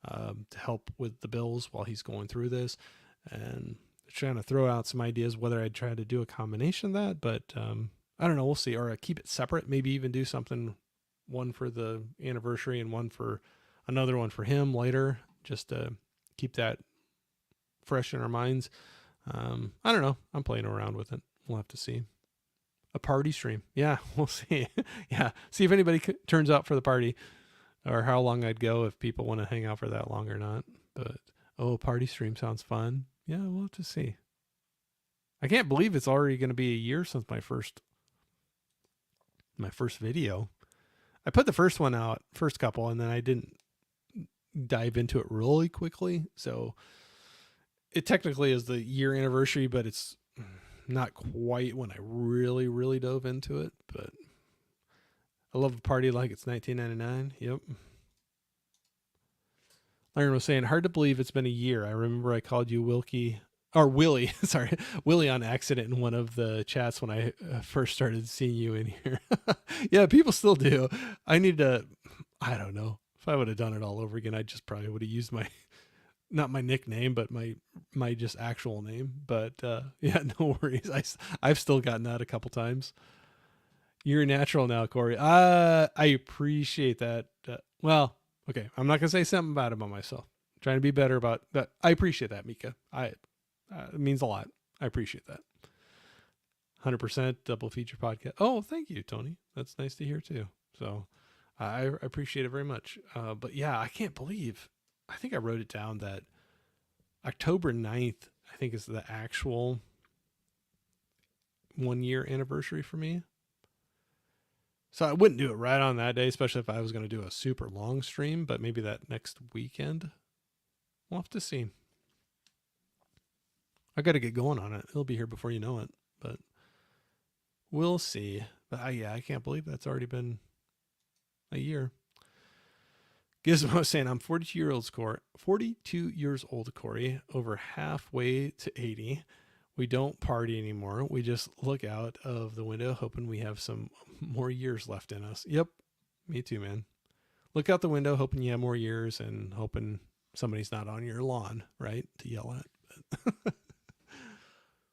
to help with the bills while he's going through this, and trying to throw out some ideas whether I'd try to do a combination of that, but I don't know, we'll see. Or keep it separate, maybe even do something, one for the anniversary and another one for him later, just to keep that fresh in our minds. I don't know, I'm playing around with it. We'll have to see. A party stream. Yeah, we'll see. Yeah, see if anybody turns out for the party, or how long I'd go if people want to hang out for that long or not. But a party stream sounds fun. Yeah, we'll have to see. I can't believe it's already going to be a year since my first video. I put the first one out, first couple, and then I didn't dive into it really quickly. So it technically is the year anniversary, but it's not quite when I really, really dove into it. But I love a party like it's 1999. Yep. Lauren was saying, hard to believe it's been a year. I remember I called you Willie on accident in one of the chats when I first started seeing you in here. Yeah, people still do. I need to, I don't know, If I would have done it all over again, I just probably would have used my, not my nickname, but my just actual name. But yeah, no worries. I've still gotten that a couple times. You're natural now, Corey. I appreciate that. Well, okay, I'm not gonna say something bad about myself. I'm trying to be better about that. I appreciate that, Mika. It means a lot. I appreciate that. 100% double feature podcast. Oh, thank you, Tony. That's nice to hear too. So I appreciate it very much. But yeah, I can't believe, I think I wrote it down that October 9th, I think is the actual 1 year anniversary for me. So I wouldn't do it right on that day, especially if I was going to do a super long stream, but maybe that next weekend. We'll have to see. I got to get going on it. It'll be here before you know it, but we'll see. But yeah, I can't believe that's already been a year. Gizmo saying, I'm 42 years old, Corey, over halfway to 80. We don't party anymore. We just look out of the window hoping we have some more years left in us. Yep, me too, man. Look out the window hoping you have more years and hoping somebody's not on your lawn, right, to yell at.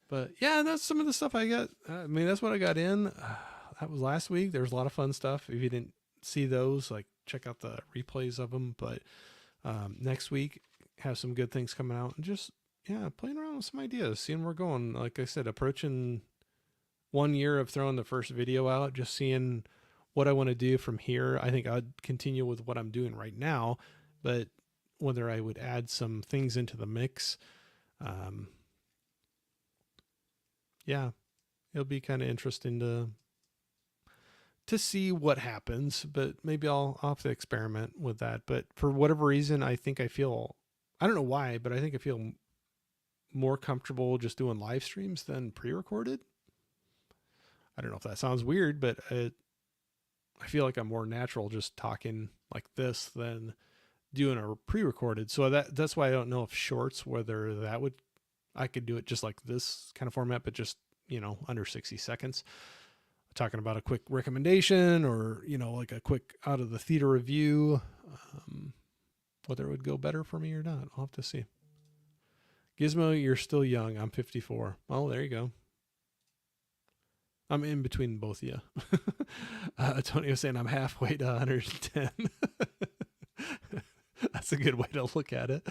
But yeah, that's some of the stuff I got. I mean, that's what I got in. That was last week. There was a lot of fun stuff. If you didn't see those, like, check out the replays of them. But next week, have some good things coming out. And just, yeah, playing around with some ideas, seeing where we're going. Like I said, approaching 1 year of throwing the first video out, just seeing what I want to do from here. I think I'd continue with what I'm doing right now, but whether I would add some things into the mix. Yeah, it'll be kind of interesting to see what happens, but maybe I'll have to experiment with that. But for whatever reason, I don't know why, but I think I feel more comfortable just doing live streams than pre-recorded. I don't know if that sounds weird, but I feel like I'm more natural just talking like this than doing a pre-recorded. So that's why I don't know if shorts, whether I could do it just like this kind of format, but just, under 60 seconds, talking about a quick recommendation or, like a quick out of the theater review, whether it would go better for me or not. I'll have to see. Gizmo, you're still young. I'm 54. Well, there you go. I'm in between both of you. Tony was saying I'm halfway to 110. That's a good way to look at it.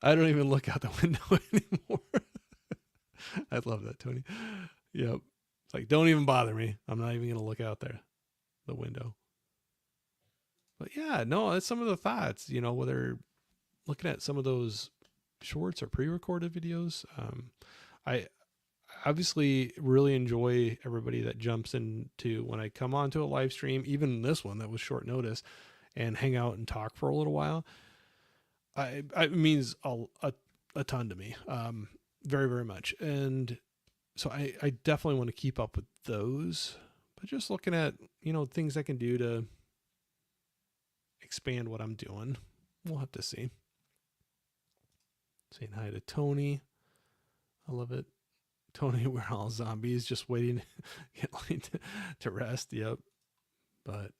I don't even look out the window anymore. I love that, Tony. Yep. It's like, don't even bother me. I'm not even going to look out the window. But yeah, no, that's some of the thoughts, whether looking at some of those shorts or pre-recorded videos. I obviously really enjoy everybody that jumps into when I come onto a live stream, even this one that was short notice, and hang out and talk for a little while. It means a ton to me, very, very much. And so I definitely want to keep up with those, but just looking at, things I can do to expand what I'm doing. We'll have to see. Saying hi to Tony. I love it. Tony, we're all zombies just waiting to rest. Yep. But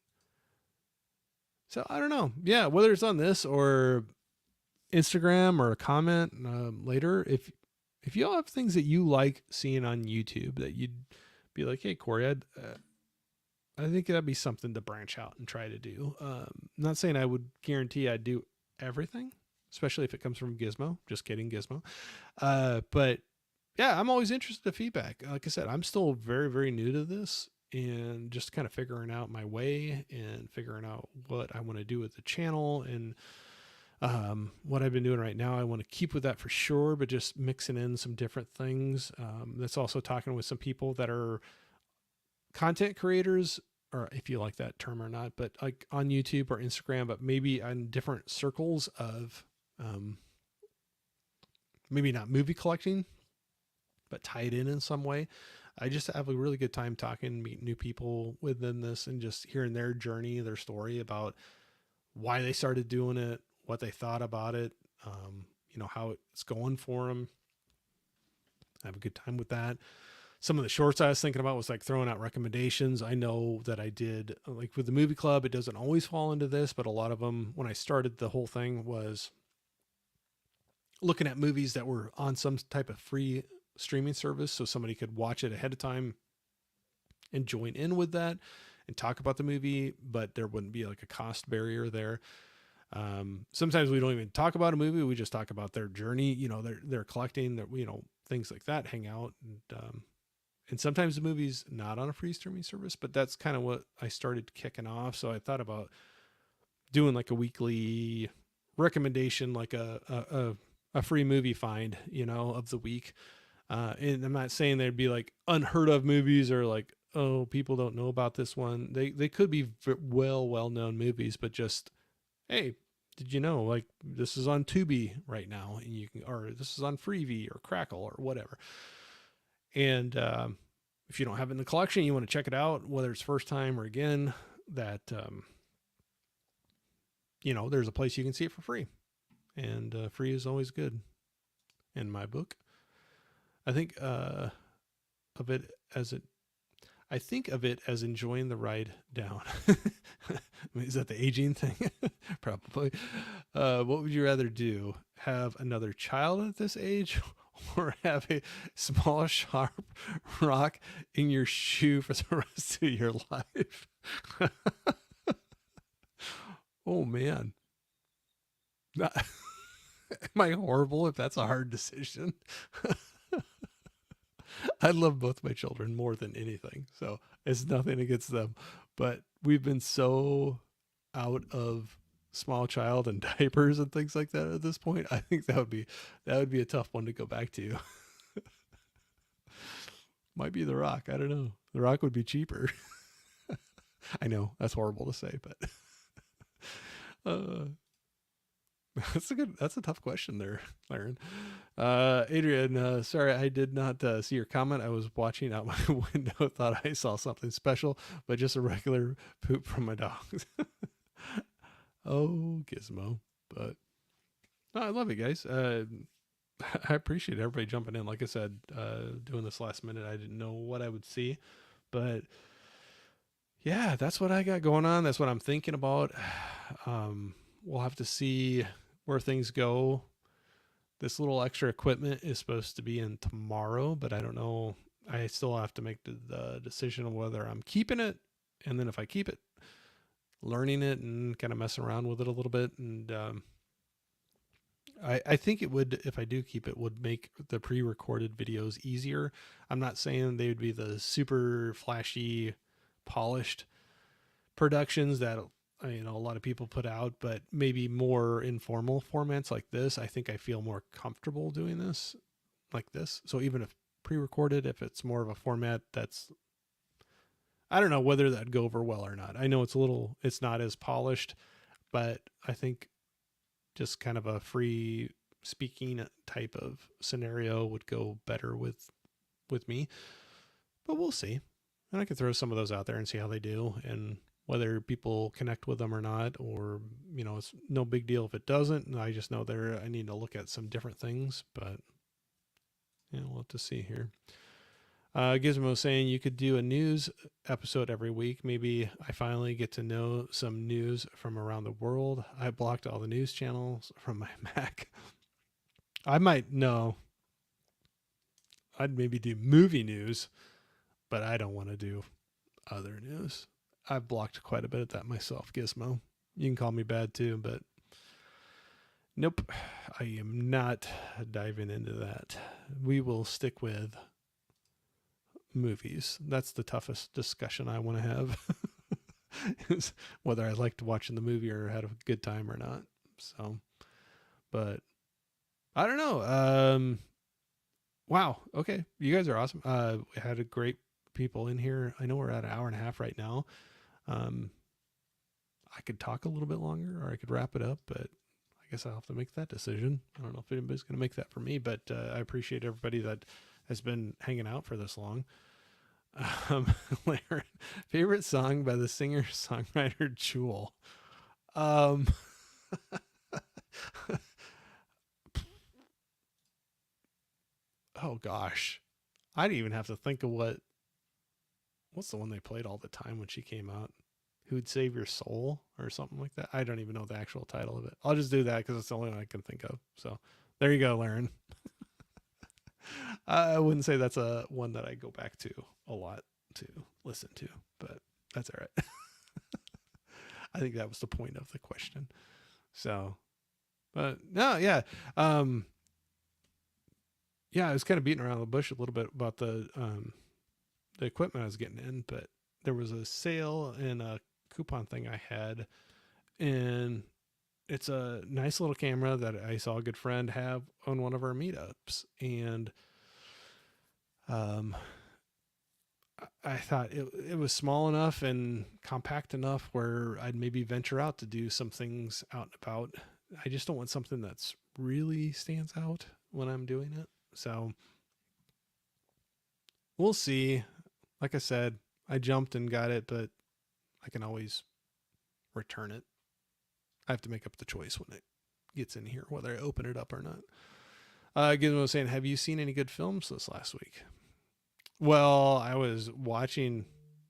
so I don't know. Yeah, whether it's on this or Instagram or a comment later, if you all have things that you like seeing on YouTube that you'd be like, hey, Corey, I think that'd be something to branch out and try to do. Not saying I would guarantee I'd do everything, especially if it comes from Gizmo. Just kidding, Gizmo. But yeah, I'm always interested in feedback. Like I said, I'm still very, very new to this and just kind of figuring out my way and figuring out what I want to do with the channel and what I've been doing right now. I want to keep with that for sure, but just mixing in some different things. That's also talking with some people that are content creators, or if you like that term or not, but like on YouTube or Instagram, but maybe on different circles of maybe not movie collecting, but tie it in some way. I just have a really good time talking, meeting new people within this and just hearing their journey, their story about why they started doing it, what they thought about it, how it's going for them. I have a good time with that. some of the shorts I was thinking about was like throwing out recommendations. I know that I did like with the movie club, it doesn't always fall into this, but a lot of them when I started the whole thing was looking at movies that were on some type of free streaming service so somebody could watch it ahead of time and join in with that and talk about the movie, but there wouldn't be like a cost barrier there. Sometimes we don't even talk about a movie. We just talk about their journey, they're collecting their, things like that, hang out. And sometimes the movie's not on a free streaming service, but that's kind of what I started kicking off. So I thought about doing like a weekly recommendation, like a free movie find, of the week. And I'm not saying there'd be like unheard of movies or like, oh, people don't know about this one. They could be well known movies, but just, hey, did you know like this is on Tubi right now, and you can, or this is on Freevee or Crackle or whatever. And if you don't have it in the collection, you want to check it out, whether it's first time or again, that there's a place you can see it for free, and free is always good in my book. I think of it as it. I think of it as enjoying the ride down. I mean, is that the aging thing? Probably. What would you rather do? Have another child at this age, or have a small, sharp rock in your shoe for the rest of your life? Oh, man. Am I horrible if that's a hard decision? I love both my children more than anything, so it's nothing against them. But we've been so out of small child and diapers and things like that at this point. I think that would be a tough one to go back to. Might be The Rock. I don't know. The Rock would be cheaper. I know that's horrible to say, but that's a tough question there, Laren. Adrian, sorry, I did not see your comment. I was watching out my window, thought I saw something special, but just a regular poop from my dogs. Oh, Gizmo. But no, I love it, guys. I appreciate everybody jumping in. Like I said, doing this last minute, I didn't know what I would see, but yeah, that's what I got going on. That's what I'm thinking about. We'll have to see where things go. This little extra equipment is supposed to be in tomorrow, but I don't know. I still have to make the decision of whether I'm keeping it. And then if I keep it, learning it and kind of messing around with it a little bit. And I think it would, if I do keep it, would make the pre-recorded videos easier. I'm not saying they would be the super flashy, polished productions that a lot of people put out, but maybe more informal formats like this. I think I feel more comfortable doing this like this. So even if pre-recorded, if it's more of a format that's, I don't know whether that'd go over well or not. I know it's not as polished, but I think just kind of a free speaking type of scenario would go better with me, but we'll see. And I could throw some of those out there and see how they do, and whether people connect with them or not, or, it's no big deal if it doesn't. I just know I need to look at some different things, but we'll have to see here. Gizmo saying you could do a news episode every week. Maybe I finally get to know some news from around the world. I blocked all the news channels from my Mac. I might know. I'd maybe do movie news, but I don't want to do other news. I've blocked quite a bit of that myself, Gizmo. You can call me bad too, but nope, I am not diving into that. We will stick with movies. That's the toughest discussion I want to have, is whether I liked watching the movie or had a good time or not. So, but I don't know. Wow. Okay. You guys are awesome. We had a great people in here. I know we're at an hour and a half right now. I could talk a little bit longer, or I could wrap it up, but I guess I'll have to make that decision. I don't know if anybody's going to make that for me, but I appreciate everybody that has been hanging out for this long. Laren, favorite song by the singer-songwriter Jewel. Oh gosh. I'd even have to think of what's the one they played all the time when she came out? Who'd Save Your Soul or something like that? I don't even know the actual title of it. I'll just do that because it's the only one I can think of. So there you go, Laren. I wouldn't say that's a one that I go back to a lot to listen to, but that's all right. I think that was the point of the question. So, but no, yeah. Yeah, I was kind of beating around the bush a little bit about the equipment I was getting in, but there was a sale and a coupon thing I had, and it's a nice little camera that I saw a good friend have on one of our meetups, and um, I thought it was small enough and compact enough where I'd maybe venture out to do some things out and about. I just don't want something that's really stands out when I'm doing it. So we'll see. Like I said, I jumped and got it, but I can always return it. I have to make up the choice when it gets in here, whether I open it up or not. Gizmo was saying, have you seen any good films this last week? Well, I was watching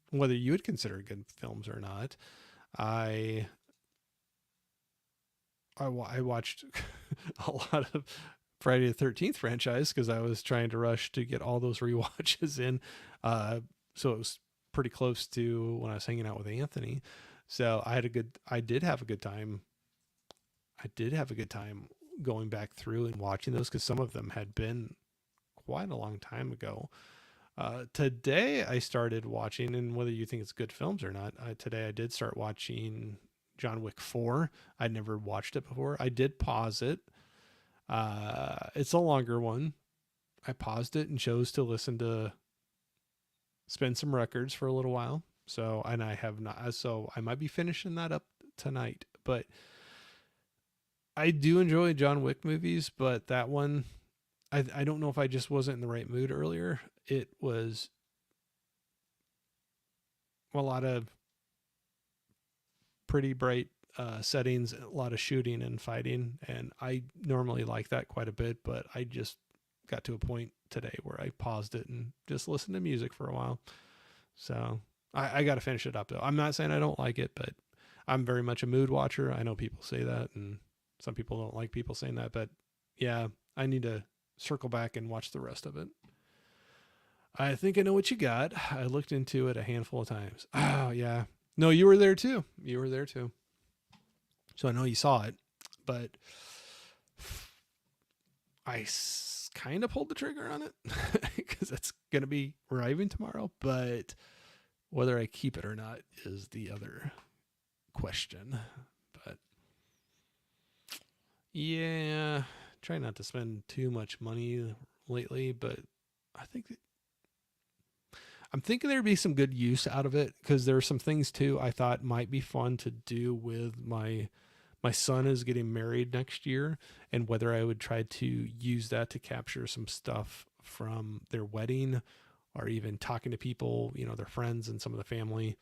whether you would consider good films or not. I watched a lot of Friday the 13th franchise because I was trying to rush to get all those rewatches in. So it was pretty close to when I was hanging out with Anthony. So I did have a good time. I did have a good time going back through and watching those because some of them had been quite a long time ago. Today I started watching, and whether you think it's good films or not, today I did start watching John Wick 4. I'd never watched it before. I did pause it. It's a longer one. I paused it and chose to spin some records for a little while. So, and I have not, so I might be finishing that up tonight, but I do enjoy John Wick movies, but that one, I don't know if I just wasn't in the right mood earlier. It was a lot of pretty bright settings, a lot of shooting and fighting, and I normally like that quite a bit, but I just got to a point today where I paused it and just listened to music for a while. So I got to finish it up though. I'm not saying I don't like it, but I'm very much a mood watcher. I know people say that, and some people don't like people saying that, but yeah, I need to circle back and watch the rest of it. I think I know what you got. I looked into it a handful of times. Oh, yeah. No, you were there too. You were there too. So I know you saw it, but I kind of pulled the trigger on it because it's going to be arriving tomorrow. But whether I keep it or not is the other question. But yeah, try not to spend too much money lately, but I think I'm thinking there'd be some good use out of it because there are some things too I thought might be fun to do with my son is getting married next year, and whether I would try to use that to capture some stuff from their wedding or even talking to people, their friends and some of the family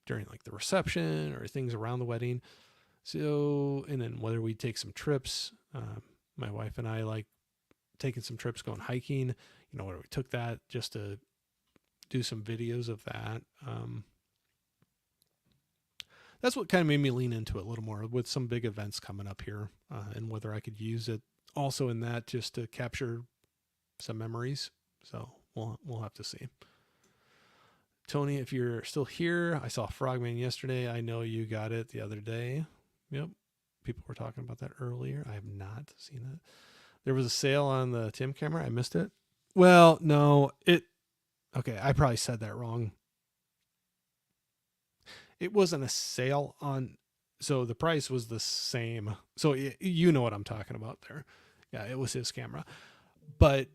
during like the reception or things around the wedding. So, and then whether we take some trips, my wife and I like taking some trips going hiking, where we took that just to do some videos of that. That's what kind of made me lean into it a little more with some big events coming up here, and whether I could use it also in that just to capture some memories. So we'll have to see. Tony, if you're still here, I saw Frogman yesterday. I know you got it the other day. Yep. People were talking about that earlier. I have not seen that. There was a sale on the Tim camera. I missed it. Well, no, okay, I probably said that wrong. It wasn't a sale on, so the price was the same. So you know what I'm talking about there. Yeah, it was his camera. But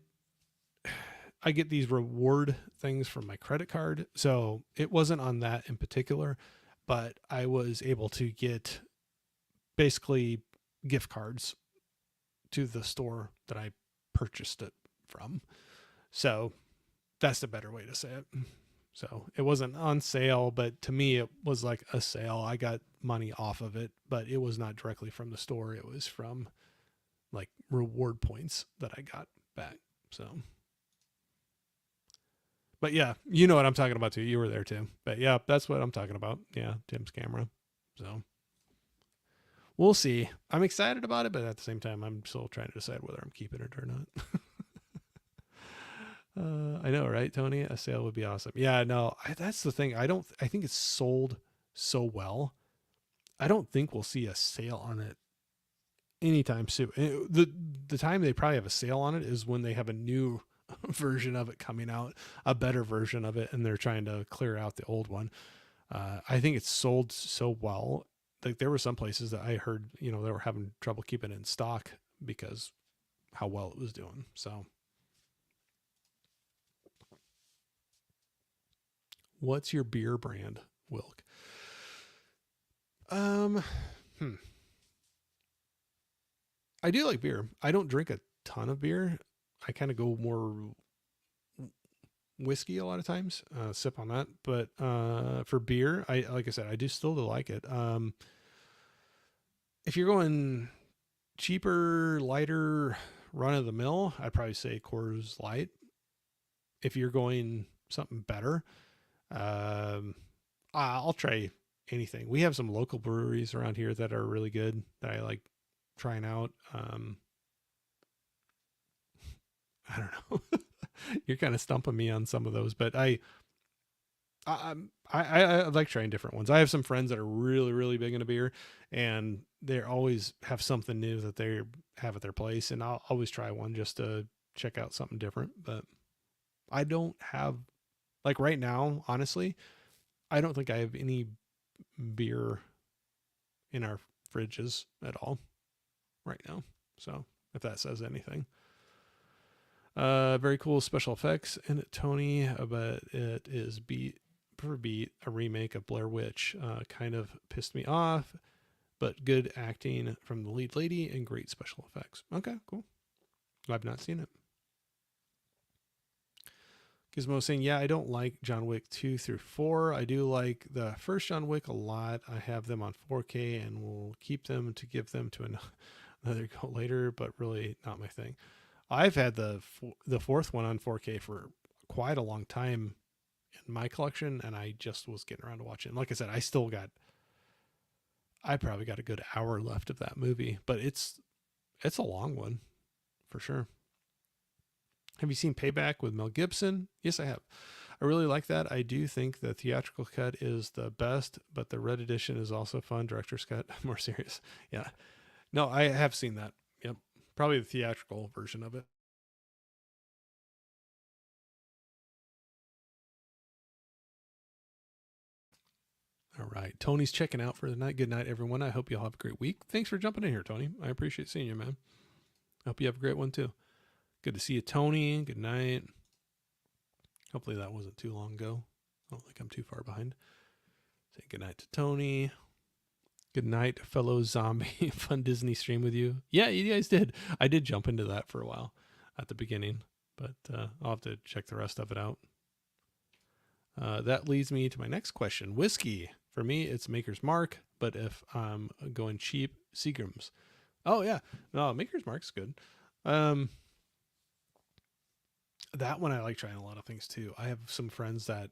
I get these reward things from my credit card. So it wasn't on that in particular, but I was able to get basically gift cards to the store that I purchased it from. So that's the better way to say it. So it wasn't on sale, but to me, it was like a sale. I got money off of it, but it was not directly from the store. It was from like reward points that I got back. So But yeah, you know what I'm talking about too. You were there too. But yeah, that's what I'm talking about. Yeah, Tim's camera. So we'll see. I'm excited about it, but at the same time, I'm still trying to decide whether I'm keeping it or not. I know, right, Tony? A sale would be awesome. Yeah, no, that's the thing. I think it's sold so well. I don't think we'll see a sale on it anytime soon. The time they probably have a sale on it is when they have a new version of it coming out, a better version of it, and they're trying to clear out the old one. I think it's sold so well. Like there were some places that I heard, they were having trouble keeping it in stock because how well it was doing. So, what's your beer brand, Wilk? Um, hmm. I do like beer. I don't drink a ton of beer. I kind of go more whiskey a lot of times, sip on that. But for beer, like I said, I do still like it. If you're going cheaper, lighter, run of the mill, I'd probably say Coors Light. If you're going something better, I'll try anything. We have some local breweries around here that are really good that I like trying out. I don't know. You're kind of stumping me on some of those, but I like trying different ones. I have some friends that are really, really big into beer, and they always have something new that they have at their place, and I'll always try one just to check out something different. But I don't have, like right now, honestly, I don't think I have any beer in our fridges at all right now. So if that says anything. Very cool special effects in it, Tony, but it is beat per beat a remake of Blair Witch. Kind of pissed me off, but good acting from the lead lady and great special effects. Okay, cool. I've not seen it. Gizmo saying, yeah, I don't like John Wick 2 through 4. I do like the first John Wick a lot. I have them on 4K and will keep them to give them to another go later, but really not my thing. I've had the fourth one on 4K for quite a long time in my collection, and I just was getting around to watching it. And like I said, I probably got a good hour left of that movie, but it's a long one for sure. Have you seen Payback with Mel Gibson? Yes, I have. I really like that. I do think the theatrical cut is the best, but the red edition is also fun. Director's cut, more serious. Yeah. No, I have seen that. Yep. Probably the theatrical version of it. All right. Tony's checking out for the night. Good night, everyone. I hope you all have a great week. Thanks for jumping in here, Tony. I appreciate seeing you, man. I hope you have a great one, too. Good to see you, Tony. Good night. Hopefully that wasn't too long ago. I don't think I'm too far behind. Say good night to Tony. Good night, fellow zombie. Fun Disney stream with you. Yeah, you guys did. I did jump into that for a while at the beginning, but I'll have to check the rest of it out. That leads me to my next question. Whiskey. For me, it's Maker's Mark, but if I'm going cheap, Seagram's. Oh, yeah. No, Maker's Mark's good. That one I like trying a lot of things too. I have some friends that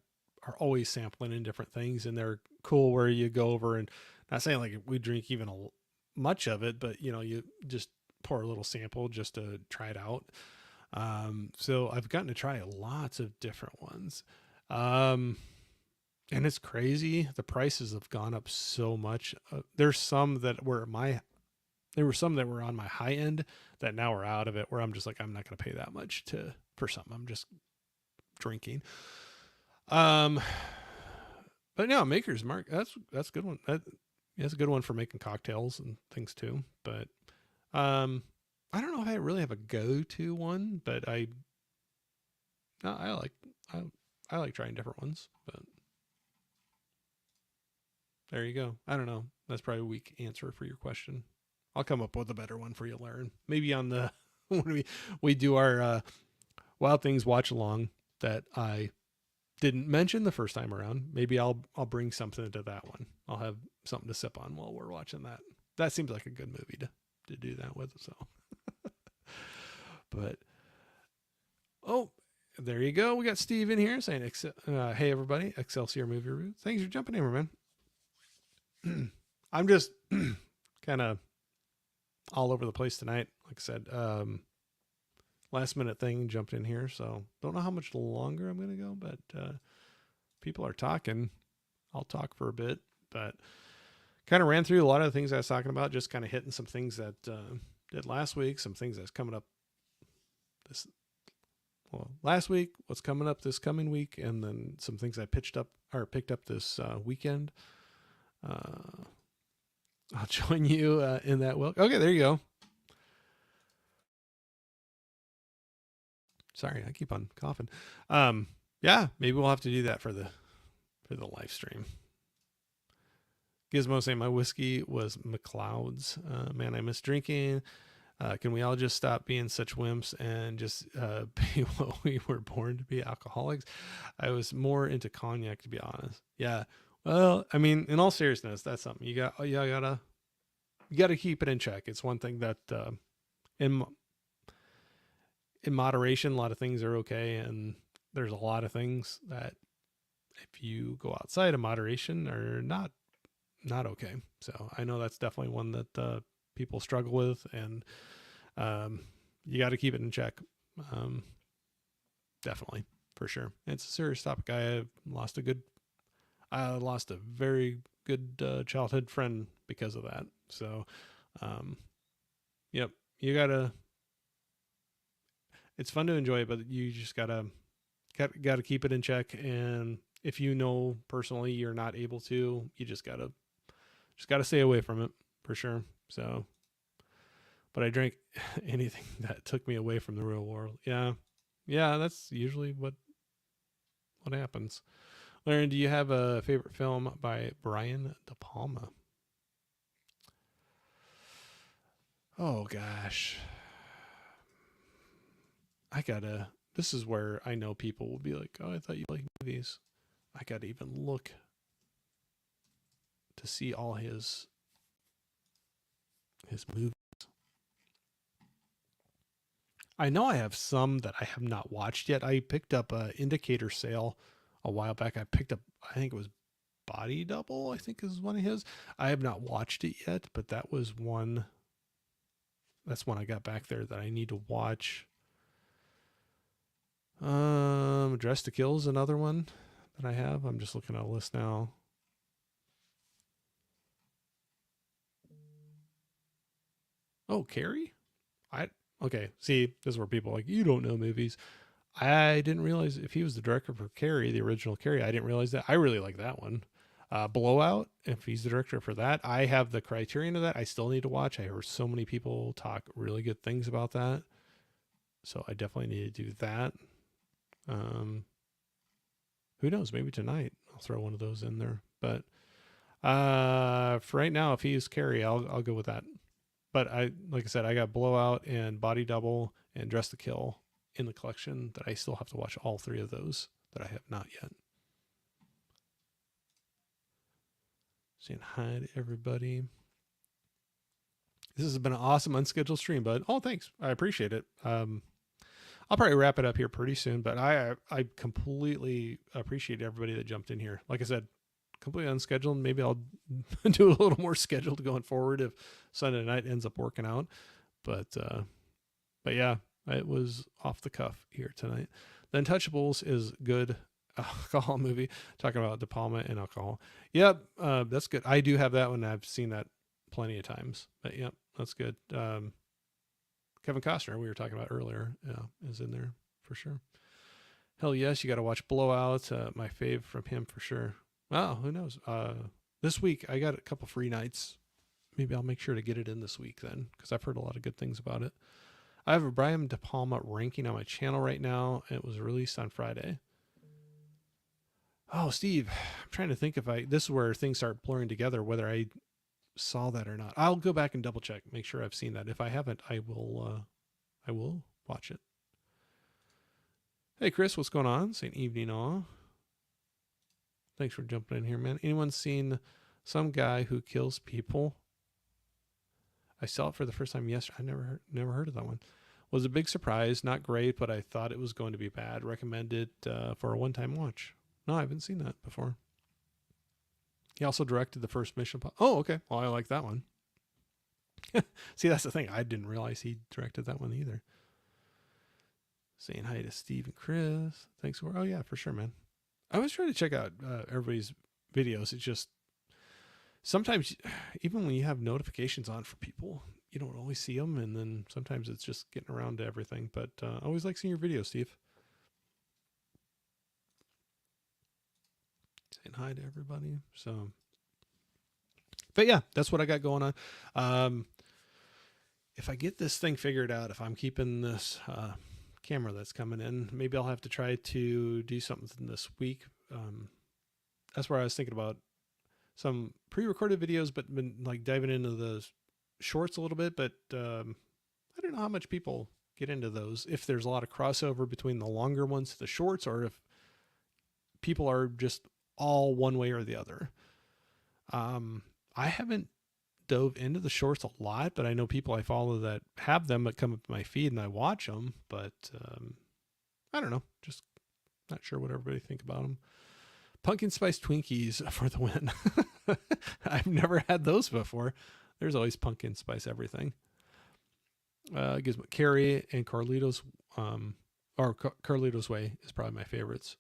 are always sampling in different things, and they're cool where you go over and not saying like we drink even much of it, but you just pour a little sample just to try it out. So I've gotten to try lots of different ones. And it's crazy. The prices have gone up so much. There's some that were there were some that were on my high end that now are out of it, where I'm just like, I'm not going to pay that much for something. I'm just drinking. But no, Maker's Mark, that's a good one. That's a good one for making cocktails and things too. But I don't know if I really have a go-to one, but I like trying different ones. But there you go. I don't know. That's probably a weak answer for your question. I'll come up with a better one for you, Lauren. Maybe on the when we do our Wild Things watch along that I didn't mention the first time around. Maybe I'll bring something to that one. I'll have something to sip on while we're watching that. That seems like a good movie to do that with. So, but There you go. We got Steve in here saying, hey, everybody, Excelsior Movie Review. Thanks for jumping in, man. I'm just kind of all over the place tonight. Like I said, last minute thing jumped in here. So don't know how much longer I'm going to go, but people are talking. I'll talk for a bit, but kind of ran through a lot of the things I was talking about, just kind of hitting some things that did last week, some things that's coming up last week, what's coming up this coming week, and then some things I picked up this weekend. I'll join you in that. Well, okay, there you go. Sorry, I keep on coughing. Yeah, maybe we'll have to do that for the live stream. Gizmo saying my whiskey was McLeod's. Man, I miss drinking. Can we all just stop being such wimps and just be what we were born to be, alcoholics? I was more into cognac, to be honest. Yeah. Well, I mean, in all seriousness, that's something you gotta keep it in check. It's one thing that in moderation, a lot of things are okay, and there's a lot of things that if you go outside of moderation are not okay. So I know that's definitely one that people struggle with, and you got to keep it in check. Definitely, for sure. It's a serious topic. I lost a very good childhood friend because of that. So, yep, you gotta. It's fun to enjoy, but you just gotta keep it in check. And if you know personally you're not able to, you just gotta stay away from it for sure. So, but I drank anything that took me away from the real world. Yeah, that's usually what happens. Lauren, do you have a favorite film by Brian De Palma? Oh gosh, this is where I know people will be like, oh, I thought you liked movies. I gotta even look to see all his movies. I know I have some that I have not watched yet. I picked up a Indicator Sale a while back. I think it was Body Double, I think is one of his. I have not watched it yet, but that was one. That's one I got back there that I need to watch. Dress to Kill is another one that I have. I'm just looking at a list now. Oh, Carrie? Okay. See, this is where people are like, you don't know movies. I didn't realize if he was the director for Carrie, the original Carrie. I didn't realize that. I really like that one. Blowout, if he's the director for that. I have the Criterion of that. I still need to watch. I heard so many people talk really good things about that. So I definitely need to do that. Who knows? Maybe tonight I'll throw one of those in there. But for right now, if he's Carrie, I'll go with that. But like I said, I got Blowout and Body Double and Dress to Kill in the collection that I still have to watch all three of those that I have not yet. Saying hi to everybody. This has been an awesome unscheduled stream, bud. Oh, thanks. I appreciate it. I'll probably wrap it up here pretty soon, but I completely appreciate everybody that jumped in here. Like I said, completely unscheduled. Maybe I'll do a little more scheduled going forward if Sunday night ends up working out. But yeah, it was off the cuff here tonight. The Untouchables is good alcohol movie talking about De Palma and alcohol. Yep, that's good. I do have that one. I've seen that plenty of times. But yep, that's good. Kevin Costner, we were talking about earlier, is in there for sure. Hell yes, you got to watch Blowout. My fave from him for sure. Oh, who knows? This week I got a couple free nights. Maybe I'll make sure to get it in this week then, because I've heard a lot of good things about it. I have a Brian De Palma ranking on my channel right now. It was released on Friday. Oh, Steve, I'm trying to think if this is where things start blurring together, whether I saw that or not. I'll go back and double check, make sure I've seen that. If I haven't, I will watch it. Hey, Chris, what's going on? Saying evening all. Thanks for jumping in here, man. Anyone seen Some Guy Who Kills People? I saw it for the first time yesterday. I never heard of that one. Was a big surprise. Not great, but I thought it was going to be bad. Recommend it for a one-time watch. No, I haven't seen that before. He also directed the first Mission. Oh, okay. Well, I like that one. See, that's the thing. I didn't realize he directed that one either. Saying hi to Steve and Chris. Thanks for. Oh yeah, for sure, man. I always try to check out everybody's videos. It's just sometimes, even when you have notifications on for people, you don't always see them, and then sometimes it's just getting around to everything. But I always like seeing your videos, Steve. Saying hi to everybody. So, but yeah, that's what I got going on. If I get this thing figured out, if I'm keeping this camera that's coming in, maybe I'll have to try to do something this week. That's where I was thinking about some pre-recorded videos, but been like diving into the shorts a little bit. But I don't know how much people get into those. If there's a lot of crossover between the longer ones to the shorts, or if people are just all one way or the other. I haven't dove into the shorts a lot, but I know people I follow that have them that come up my feed and I watch them, but I don't know, just not sure what everybody think about them. Pumpkin spice Twinkies for the win. I've never had those before. There's always pumpkin spice everything. Gizmo Carrie and Carlito's Carlito's Way is probably my favorites.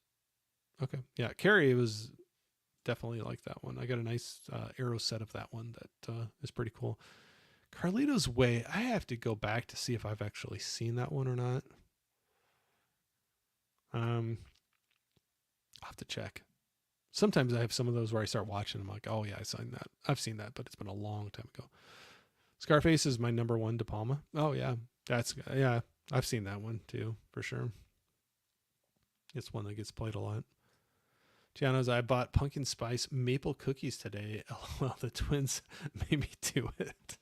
Okay, yeah, Carrie was definitely like that one. I got a nice arrow set of that one that is pretty cool. Carlito's Way, I have to go back to see if I've actually seen that one or not. I'll have to check. Sometimes I have some of those where I start watching, I'm like, oh yeah, I've seen that, but it's been a long time ago. Scarface is my number one De Palma. Oh yeah, yeah, I've seen that one too, for sure. It's one that gets played a lot. Tiana's, I bought pumpkin spice maple cookies today. Well, the twins made me do it.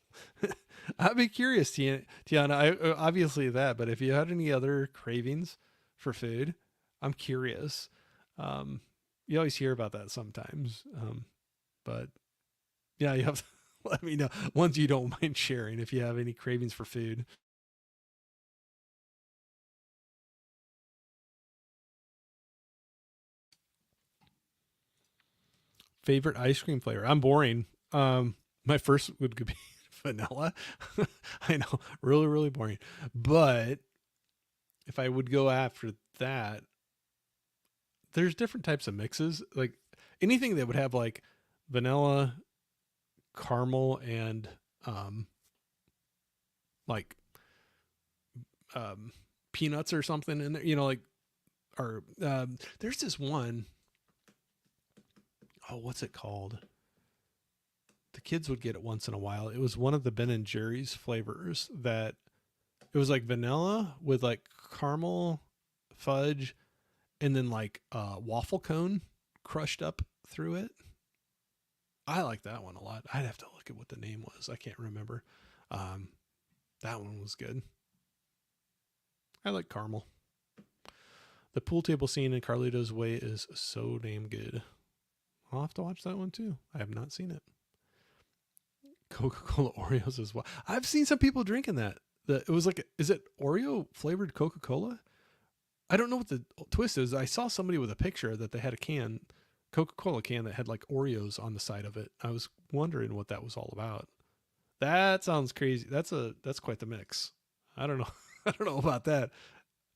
I'd be curious, Tiana. Obviously that, but if you had any other cravings for food, I'm curious. You always hear about that sometimes, but yeah, you have to let me know ones you don't mind sharing if you have any cravings for food. Favorite ice cream flavor? I'm boring. My first would be vanilla. I know, really, really boring. But if I would go after that, there's different types of mixes. Like anything that would have like vanilla, caramel, and like peanuts or something in there. You know, like or there's this one. Oh, what's it called? The kids would get it once in a while. It was one of the Ben and Jerry's flavors that it was like vanilla with like caramel, fudge, and then like waffle cone crushed up through it. I like that one a lot. I'd have to look at what the name was. I can't remember. That one was good. I like caramel. The pool table scene in Carlito's Way is so damn good. I'll have to watch that one too. I have not seen it. Coca-Cola Oreos as well. I've seen some people drinking that. It was like, is it Oreo flavored Coca-Cola? I don't know what the twist is. I saw somebody with a picture that they had a can, Coca-Cola can that had like Oreos on the side of it. I was wondering what that was all about. That sounds crazy. That's quite the mix. I don't know. I don't know about that.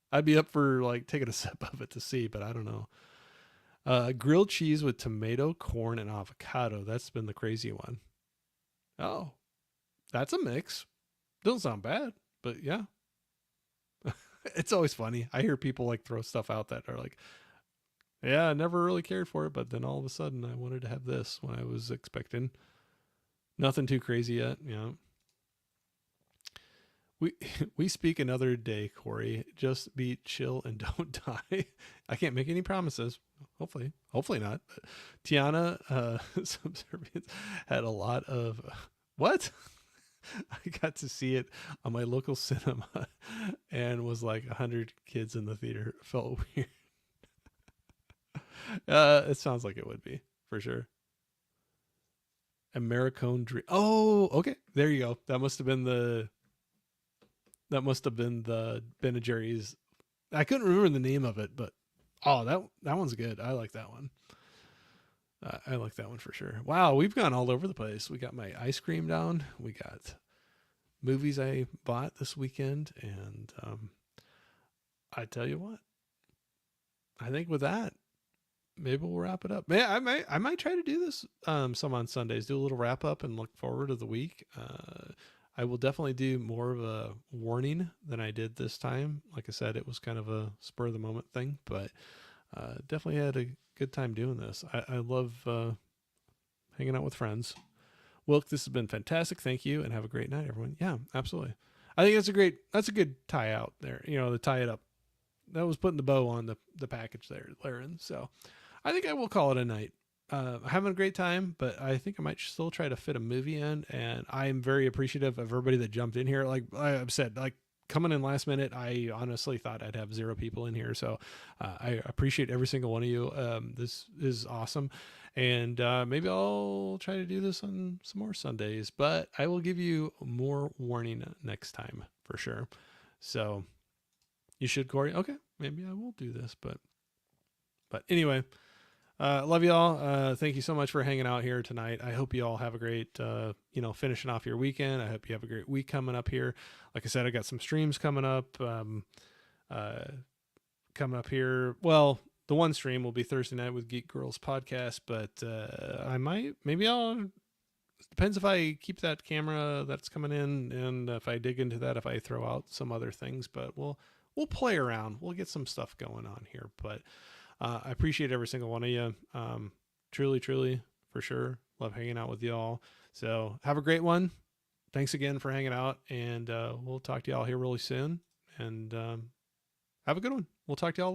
I'd be up for like taking a sip of it to see, but I don't know. Grilled cheese with tomato, corn, and avocado. That's been the crazy one. Oh, that's a mix. Doesn't sound bad, but yeah. It's always funny. I hear people like throw stuff out that are like, yeah, I never really cared for it, but then all of a sudden I wanted to have this when I was expecting nothing too crazy yet. Yeah. We speak another day, Corey. Just be chill and don't die. I can't make any promises. Hopefully not. But Tiana, Subservience had a lot of what? I got to see it on my local cinema and was like 100 kids in the theater. It felt weird. It sounds like it would be for sure. Americone Dream. Oh, okay. There you go. That must have been the That must have been the Ben and Jerry's. I couldn't remember the name of it, but oh, that one's good. I like that one. I like that one for sure. Wow, we've gone all over the place. We got my ice cream down. We got movies I bought this weekend, and I tell you what, I think with that, maybe we'll wrap it up. Man, I might try to do this some on Sundays. Do a little wrap up and look forward to the week. I will definitely do more of a warning than I did this time. Like I said, it was kind of a spur of the moment thing, but definitely had a good time doing this. I love hanging out with friends. Wilk, this has been fantastic. Thank you, and have a great night, everyone. Yeah, absolutely. I think that's a good tie out there. To tie it up. That was putting the bow on the package there, Laren. So I think I will call it a night. Having a great time, but I think I might still try to fit a movie in. And I am very appreciative of everybody that jumped in here. Like I've said, like coming in last minute, I honestly thought I'd have 0 people in here. So I appreciate every single one of you. This is awesome. And maybe I'll try to do this on some more Sundays, but I will give you more warning next time for sure. So you should, Corey. Okay, maybe I will do this, but anyway, love you all. Thank you so much for hanging out here tonight. I hope you all have a great, finishing off your weekend. I hope you have a great week coming up here. Like I said, I got some streams coming up here. Well, the one stream will be Thursday night with Geek Girls podcast, but depends if I keep that camera that's coming in and if I dig into that, if I throw out some other things, but we'll play around. We'll get some stuff going on here, but I appreciate every single one of you. Truly, truly, for sure. Love hanging out with y'all. So have a great one. Thanks again for hanging out, and we'll talk to y'all here really soon. And have a good one. We'll talk to y'all.